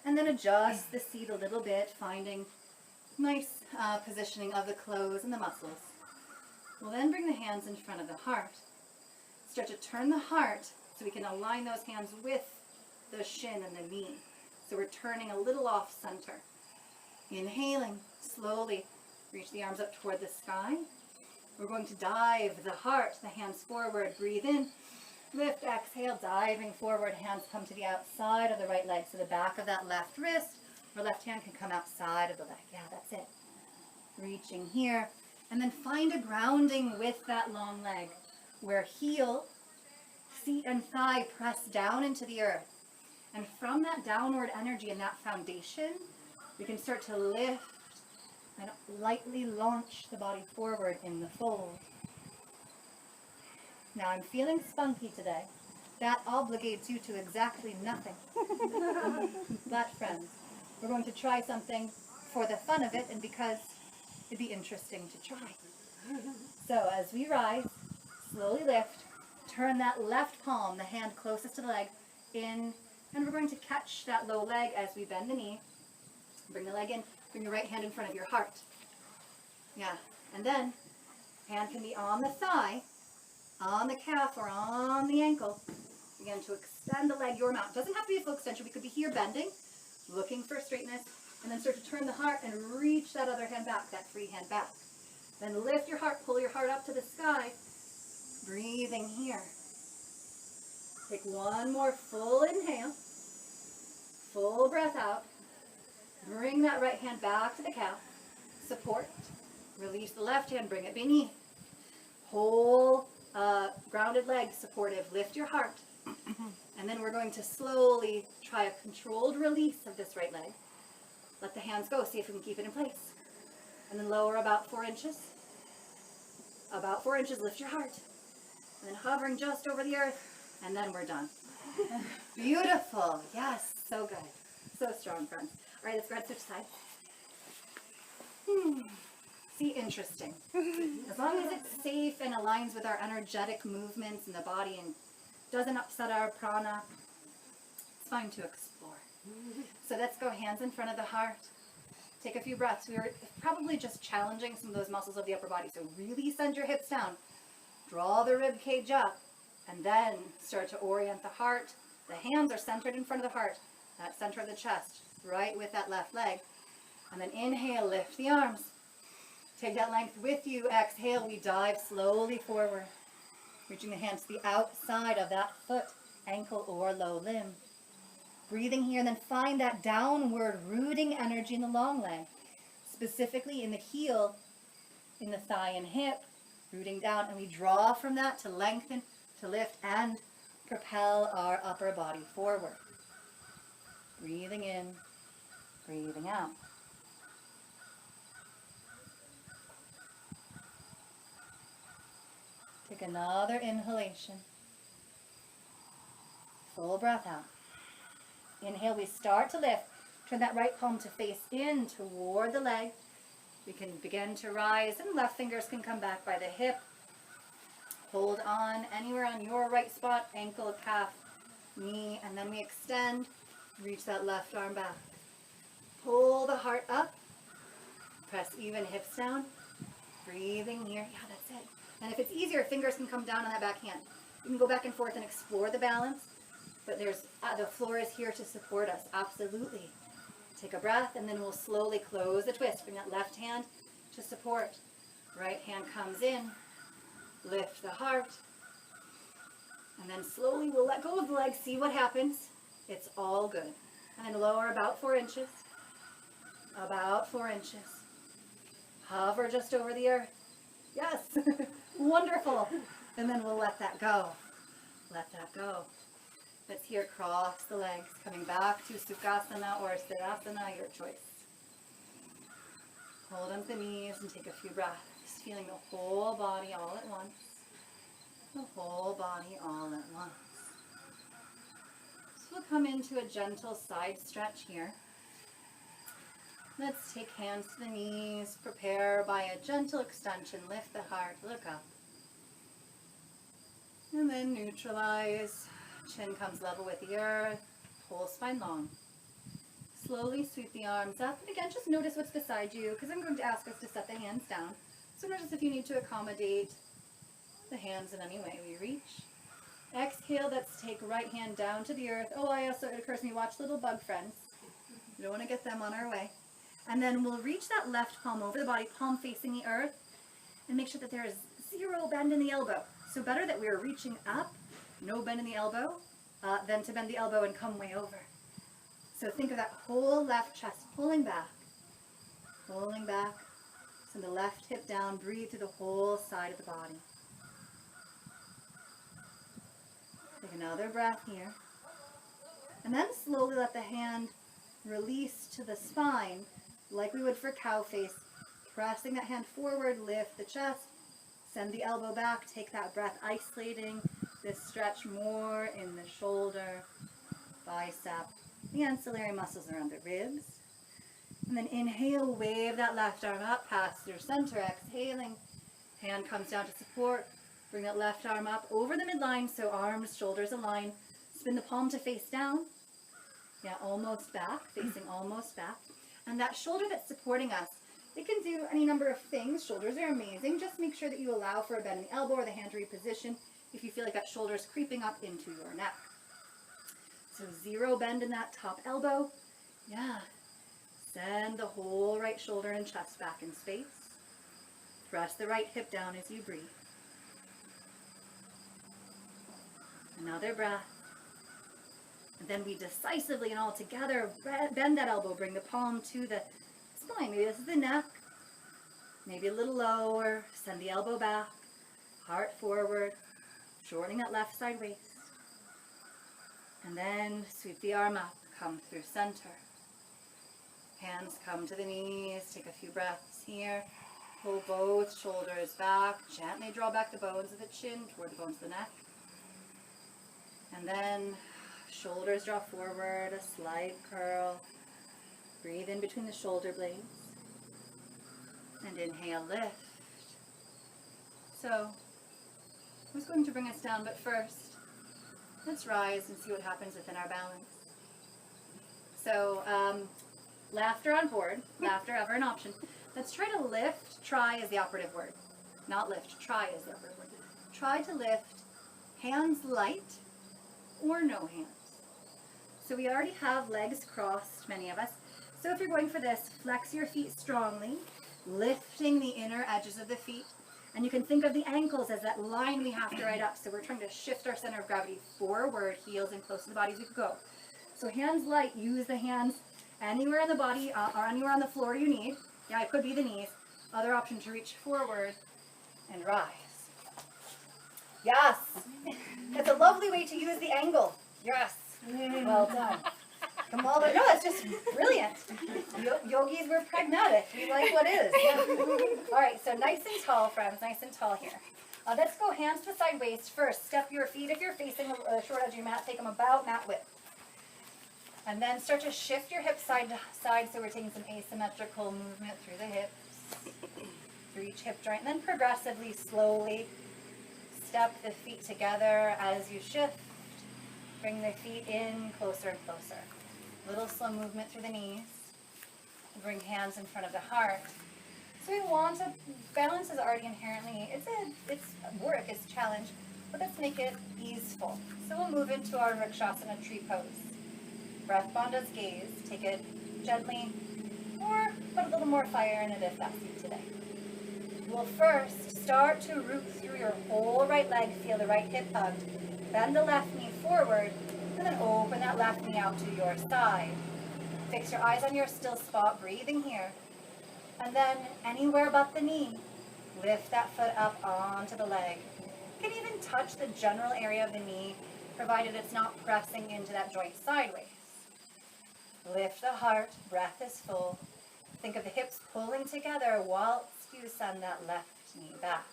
And then adjust the seat a little bit, finding nice positioning of the clothes and the muscles. We'll then bring the hands in front of the heart. Start to turn the heart so we can align those hands with the shin and the knee. So we're turning a little off center. Inhaling, slowly reach the arms up toward the sky. We're going to dive the heart, the hands forward, breathe in, lift, exhale, diving forward, hands come to the outside of the right leg, so the back of that left wrist or left hand can come outside of the leg. Yeah, that's it. Reaching here, and then find a grounding with that long leg, where heel, feet, and thigh press down into the earth. And from that downward energy and that foundation, we can start to lift and lightly launch the body forward in the fold. Now I'm feeling spunky today. That obligates you to exactly nothing. But friends, we're going to try something for the fun of it and because it'd be interesting to try. So as we rise, slowly lift, turn that left palm, the hand closest to the leg, in, and we're going to catch that low leg as we bend the knee. Bring the leg in, bring your right hand in front of your heart. Yeah, and then hand can be on the thigh, on the calf, or on the ankle. Begin to extend the leg, your amount. Doesn't have to be a full extension. We could be here bending, looking for straightness, and then start to turn the heart and reach that other hand back, that free hand back. Then lift your heart, pull your heart up to the sky, breathing here. Take one more full inhale, full breath out. Bring that right hand back to the calf, support, release the left hand, bring it beneath. Whole grounded leg, supportive, lift your heart. And then we're going to slowly try a controlled release of this right leg. Let the hands go, see if we can keep it in place. And then lower about 4 inches. About 4 inches, lift your heart. And then hovering just over the earth, and then we're done. Beautiful, yes, so good. So strong, friends. All right, let's go ahead and switch sides. See, interesting. As long as it's safe and aligns with our energetic movements in the body and doesn't upset our prana, it's fine to explore. So let's go hands in front of the heart. Take a few breaths. We were probably just challenging some of those muscles of the upper body. So really send your hips down. Draw the rib cage up. And then start to orient the heart. The hands are centered in front of the heart. That center of the chest. Right with that left leg. And then inhale, lift the arms. Take that length with you. Exhale, we dive slowly forward. Reaching the hands to the outside of that foot, ankle, or low limb. Breathing here, and then find that downward rooting energy in the long leg. Specifically in the heel, in the thigh and hip. Rooting down, and we draw from that to lengthen, to lift, and propel our upper body forward. Breathing in, breathing out. Take another inhalation. Full breath out. Inhale, we start to lift. Turn that right palm to face in toward the leg. We can begin to rise, and left fingers can come back by the hip. Hold on anywhere on your right spot, ankle, calf, knee, and then we extend. Reach that left arm back. Pull the heart up. Press even hips down. Breathing here. Yeah, that's it. And if it's easier, fingers can come down on that back hand. You can go back and forth and explore the balance. But there's the floor is here to support us. Absolutely. Take a breath, and then we'll slowly close the twist. Bring that left hand to support. Right hand comes in. Lift the heart. And then slowly we'll let go of the leg. See what happens. It's all good. And then lower about 4 inches. About 4 inches. Hover just over the earth. Yes. Wonderful. And then we'll let that go. Let that go. Let's here cross the legs. Coming back to Sukhasana or Shavasana, your choice. Hold on to the knees and take a few breaths. Just feeling the whole body all at once. The whole body all at once. So we'll come into a gentle side stretch here. Let's take hands to the knees. Prepare by a gentle extension. Lift the heart. Look up. And then neutralize. Chin comes level with the earth. Whole spine long. Slowly sweep the arms up. And again, just notice what's beside you, because I'm going to ask us to set the hands down. So notice if you need to accommodate the hands in any way. We reach. Exhale, let's take right hand down to the earth. Oh, it occurs to me, watch little bug friends. We don't want to get them on our way. And then we'll reach that left palm over the body, palm facing the earth, and make sure that there is zero bend in the elbow. So better that we're reaching up, no bend in the elbow, than to bend the elbow and come way over. So think of that whole left chest pulling back. Send the left hip down, breathe through the whole side of the body. Take another breath here. And then slowly let the hand release to the spine, like we would for cow face. Pressing that hand forward, lift the chest, send the elbow back, take that breath, isolating this stretch more in the shoulder, bicep, the ancillary muscles around the ribs. And then inhale, wave that left arm up past your center, exhaling. Hand comes down to support. Bring that left arm up over the midline, so arms, shoulders align. Spin the palm to face down. Yeah, almost back, facing almost back. And that shoulder that's supporting us, it can do any number of things. Shoulders are amazing. Just make sure that you allow for a bend in the elbow or the hand to reposition if you feel like that shoulder is creeping up into your neck. So zero bend in that top elbow. Yeah. Send the whole right shoulder and chest back in space. Press the right hip down as you breathe. Another breath. And then we decisively and all together bend that elbow, bring the palm to the spine. Maybe this is the neck, maybe a little lower. Send the elbow back, heart forward, shortening that left side waist. And then sweep the arm up, come through center. Hands come to the knees, take a few breaths here. Pull both shoulders back, gently draw back the bones of the chin toward the bones of the neck. And then shoulders draw forward, a slight curl. Breathe in between the shoulder blades. And inhale, lift. So, I was going to bring us down, but first, let's rise and see what happens within our balance. So, laughter on board, laughter ever an option. Let's try to lift. Try is the operative word. Not lift, try is the operative word. Try to lift, hands light or no hands. So we already have legs crossed, many of us. So if you're going for this, flex your feet strongly, lifting the inner edges of the feet. And you can think of the ankles as that line we have to ride up. So we're trying to shift our center of gravity forward, heels in close to the body as we go. So hands light, use the hands anywhere in the body or anywhere on the floor you need. Yeah, it could be the knees. Other option to reach forward and rise. Yes. It's a lovely way to use the angle. Yes. Well done. Come all the way. No, that's just brilliant. Yogis, we're pragmatic. We like what is. Yeah. All right, so nice and tall, friends. Nice and tall here. Let's go hands to side waist first. Step your feet. If you're facing the short edge of your mat, take them about mat width. And then start to shift your hips side to side, so we're taking some asymmetrical movement through the hips, through each hip joint. And then progressively, slowly, step the feet together as you shift. Bring the feet in closer and closer. Little slow movement through the knees. Bring hands in front of the heart. So we want to, balance is already inherently, it's work, it's a challenge, but let's make it easeful. So we'll move into our Vrikshasana tree pose. Breath bond as gaze. Take it gently, or put a little more fire in it if that's you today. We'll first start to root through your whole right leg. Feel the right hip hug. Bend the left knee forward, and then open that left knee out to your side. Fix your eyes on your still spot, breathing here. And then anywhere but the knee, lift that foot up onto the leg. You can even touch the general area of the knee, provided it's not pressing into that joint sideways. Lift the heart, breath is full. Think of the hips pulling together whilst you send that left knee back.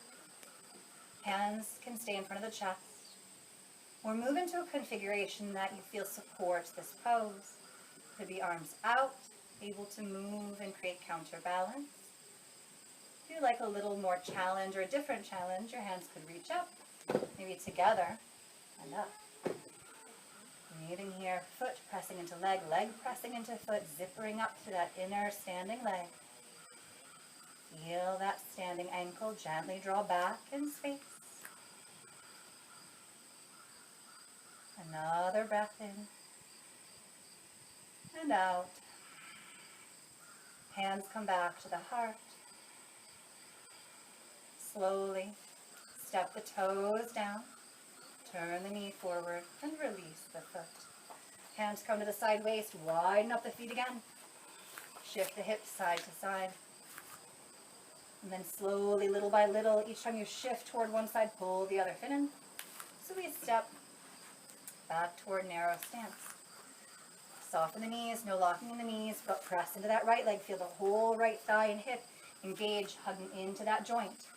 Hands can stay in front of the chest. Or move into a configuration that you feel supports this pose. Could be arms out, able to move and create counterbalance. If you like a little more challenge or a different challenge, your hands could reach up, maybe together and up. Breathing here, foot pressing into leg, leg pressing into foot, zippering up to that inner standing leg. Feel that standing ankle gently draw back in space. Another breath in and out. Hands come back to the heart. Slowly step the toes down. Turn the knee forward and release the foot. Hands come to the side waist. Widen up the feet again. Shift the hips side to side. And then slowly, little by little, each time you shift toward one side, pull the other fin in. So we step back toward narrow stance. Soften the knees, no locking in the knees, but press into that right leg. Feel the whole right thigh and hip engage, hugging into that joint.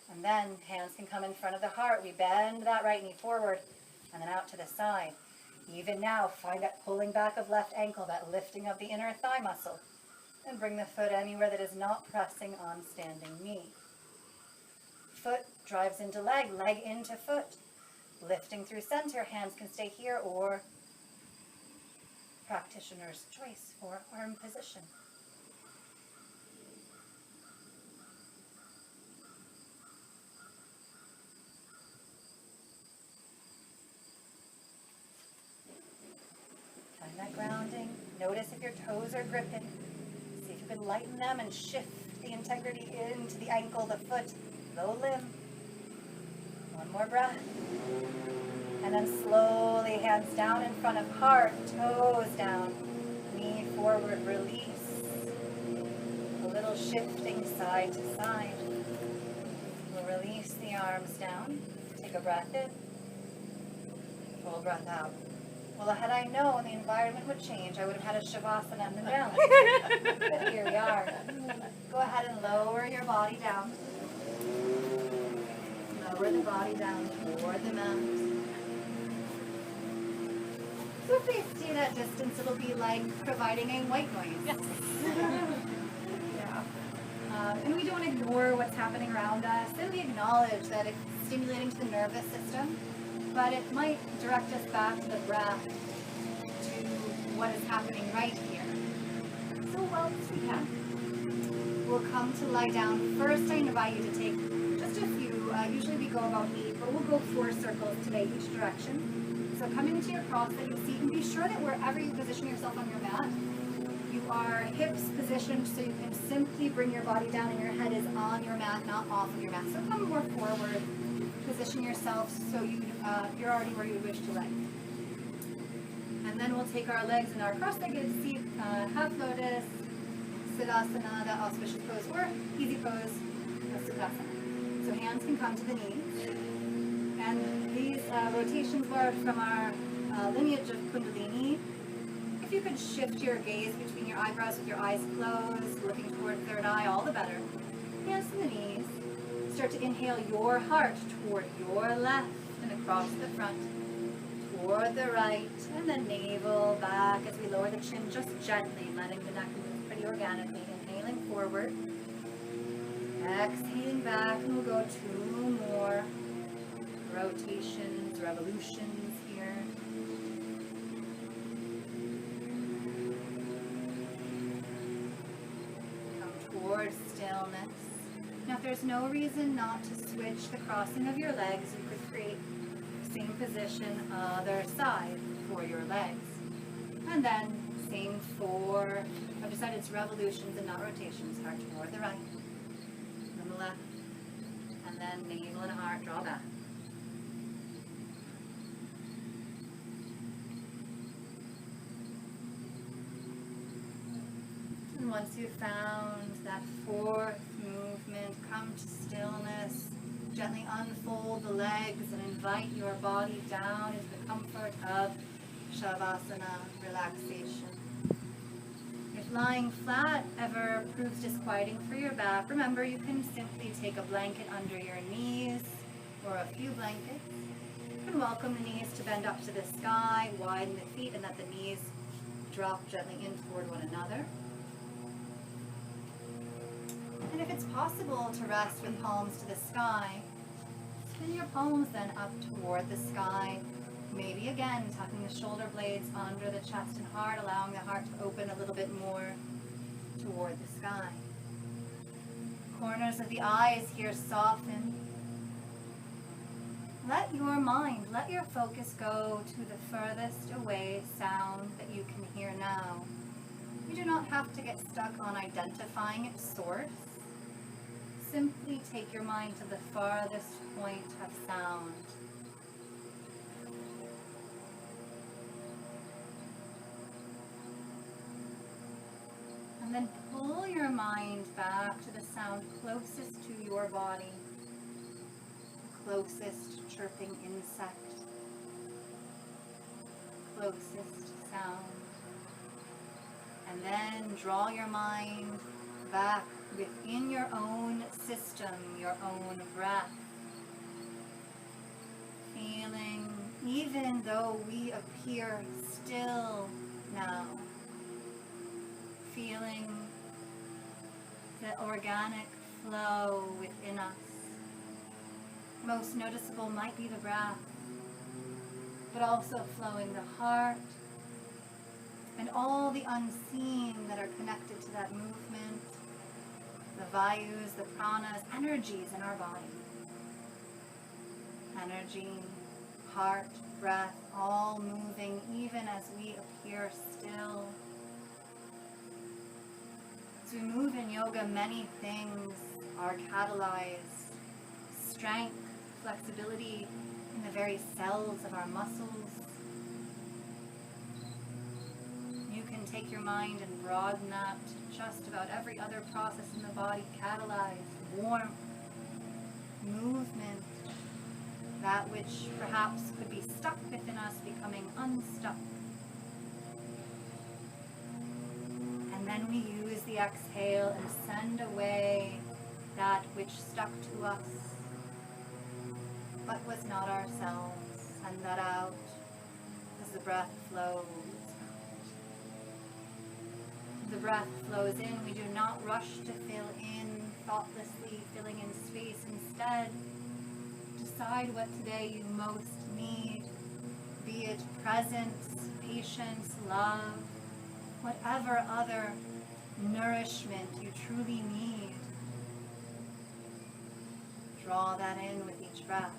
And then hands can come in front of the heart. We bend that right knee forward and then out to the side. Even now, find that pulling back of left ankle, that lifting of the inner thigh muscle. And bring the foot anywhere that is not pressing on standing knee. Foot drives into leg, leg into foot. Lifting through center, hands can stay here or practitioner's choice for arm position. Find that grounding. Notice if your toes are gripping. See if you can lighten them and shift the integrity into the ankle, the foot, the limb. One more breath. And then slowly hands down in front of heart, toes down, knee forward, release. A little shifting side to side. We'll release the arms down. Take a breath in. Full breath out. Well, had I known the environment would change, I would have had a Shavasana and then balance. But here we are. Go ahead and lower your body down. Lower the body down toward the mat. So if we stay that distance, it'll be like providing a white noise. Yes. Yeah. And we don't ignore what's happening around us. And we acknowledge that it's stimulating to the nervous system, but it might direct us back to the breath, to what is happening right here. So well as we can. We'll come to lie down. First, I invite you to take just a few. Usually we go about 8, but we'll go 4 circles today, each direction. So come into your cross-legged seat and be sure that wherever you position yourself on your mat, you are hips positioned so you can simply bring your body down and your head is on your mat, not off of your mat. So come more forward, position yourself so you're already where you wish to lay. And then we'll take our legs in our cross-legged seat, half lotus, Siddhasana, that auspicious pose, or easy pose, Sukhasana. So hands can come to the knees. And these rotations are from our lineage of Kundalini. If you could shift your gaze between your eyebrows with your eyes closed, looking toward third eye, all the better. Hands to the knees. Start to inhale your heart toward your left and across the front, toward the right, and then navel back as we lower the chin just gently, letting the neck move pretty organically. Inhaling forward, exhaling back, and we'll go 2 more rotations, revolutions here. Come towards stillness. Now if there's no reason not to switch the crossing of your legs, you could create same position, other side for your legs. And then same 4, I've decided it's revolutions and not rotations, heart toward the right, then the left, and then navel and heart, draw back. And once you've found that 4th movement, come to stillness. Gently unfold the legs and invite your body down into the comfort of Shavasana Relaxation. If lying flat ever proves disquieting for your back, remember you can simply take a blanket under your knees or a few blankets. You can welcome the knees to bend up to the sky, widen the feet, and let the knees drop gently in toward one another. And if it's possible to rest with palms to the sky, spin your palms then up toward the sky, Maybe again, tucking the shoulder blades under the chest and heart, allowing the heart to open a little bit more toward the sky. Corners of the eyes here soften. Let your mind, let your focus go to the furthest away sound that you can hear now. You do not have to get stuck on identifying its source. Simply take your mind to the farthest point of sound. And then pull your mind back to the sound closest to your body, the closest chirping insect, closest sound. And then draw your mind back within your own system, your own breath. Feeling, even though we appear still now, feeling the organic flow within us. Most noticeable might be the breath, but also flowing the heart and all the unseen that are connected to that movement, the vayus, the pranas, energies in our body. Energy, heart, breath, all moving even as we appear still. As we move in yoga, many things are catalyzed. Strength, flexibility in the very cells of our muscles. You can take your mind and broaden that to just about every other process in the body, catalyzed, warmth, movement, that which perhaps could be stuck within us becoming unstuck. And then we use the exhale and send away that which stuck to us, but was not ourselves. Send that out as the breath flows. The breath flows in. We do not rush to fill in, thoughtlessly filling in space. Instead, decide what today you most need, be it presence, patience, love, whatever other nourishment you truly need. Draw that in with each breath.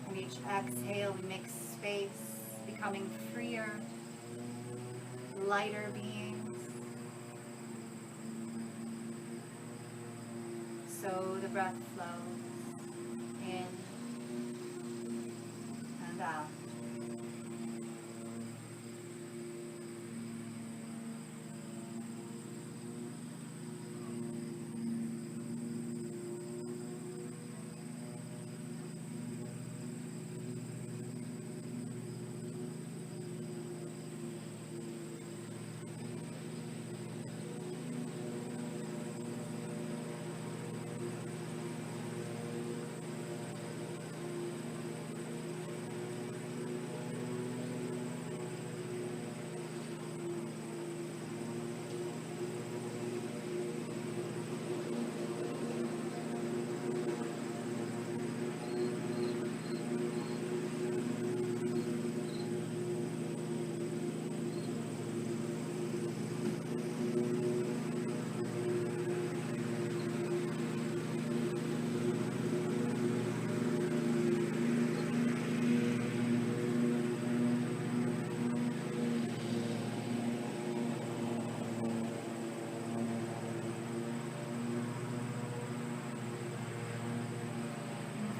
And each exhale, we make space, becoming freer, lighter beings. So the breath flows in and out.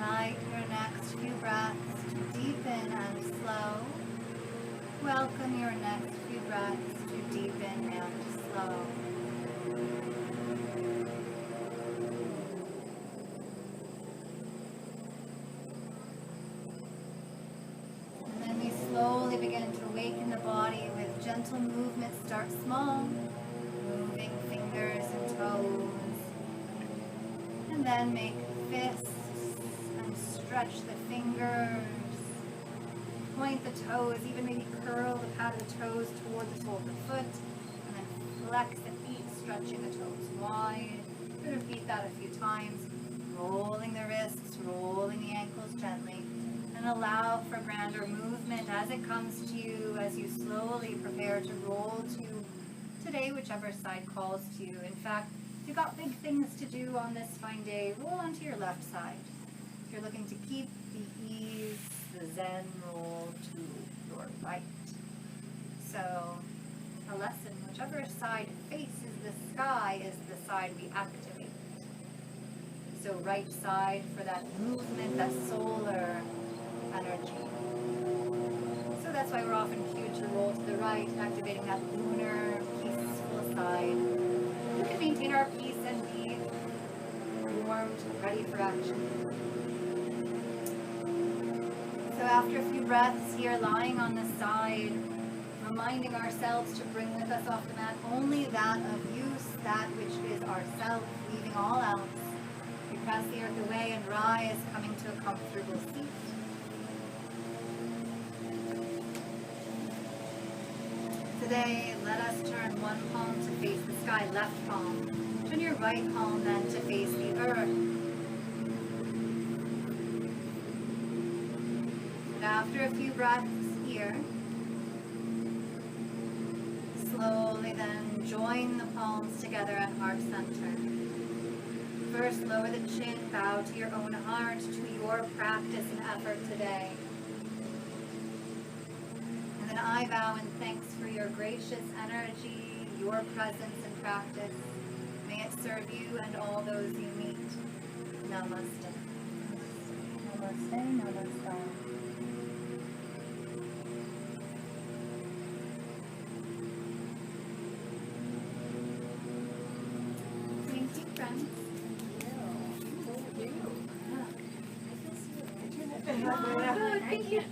Invite your next few breaths to deepen and slow. Welcome your next few breaths to deepen and slow. And then we slowly begin to awaken the body with gentle movement. Start small, moving fingers and toes. And then make fists. Stretch the fingers, point the toes, even maybe curl the pad of the toes toward the sole of the foot, and then flex the feet, stretching the toes wide. Repeat that a few times, rolling the wrists, rolling the ankles gently, And allow for grander movement as it comes to you, as you slowly prepare to roll to today, whichever side calls to you. In fact, if you've got big things to do on this fine day, roll onto your left side. If you're looking to keep the ease, the zen, roll to your right. So, a lesson, whichever side faces the sky is the side we activate. So right side for that movement, that solar energy. So that's why we're often cued to roll to the right, activating that lunar, peaceful side. We can maintain our peace and be warmed, ready for action. So after a few breaths here, lying on the side, reminding ourselves to bring with us off the mat only that of use, that which is ourself, leaving all else. We press the earth away and rise, coming to a comfortable seat. Today, let us turn one palm to face the sky, left palm. Turn your right palm then to face the earth. And after a few breaths here, slowly then join the palms together at heart center. First, lower the chin, bow to your own heart, to your practice and effort today. And then I bow in thanks for your gracious energy, your presence and practice. May it serve you and all those you meet. Namaste. Namaste, namaste. Thank you, friends. Good. Thank you.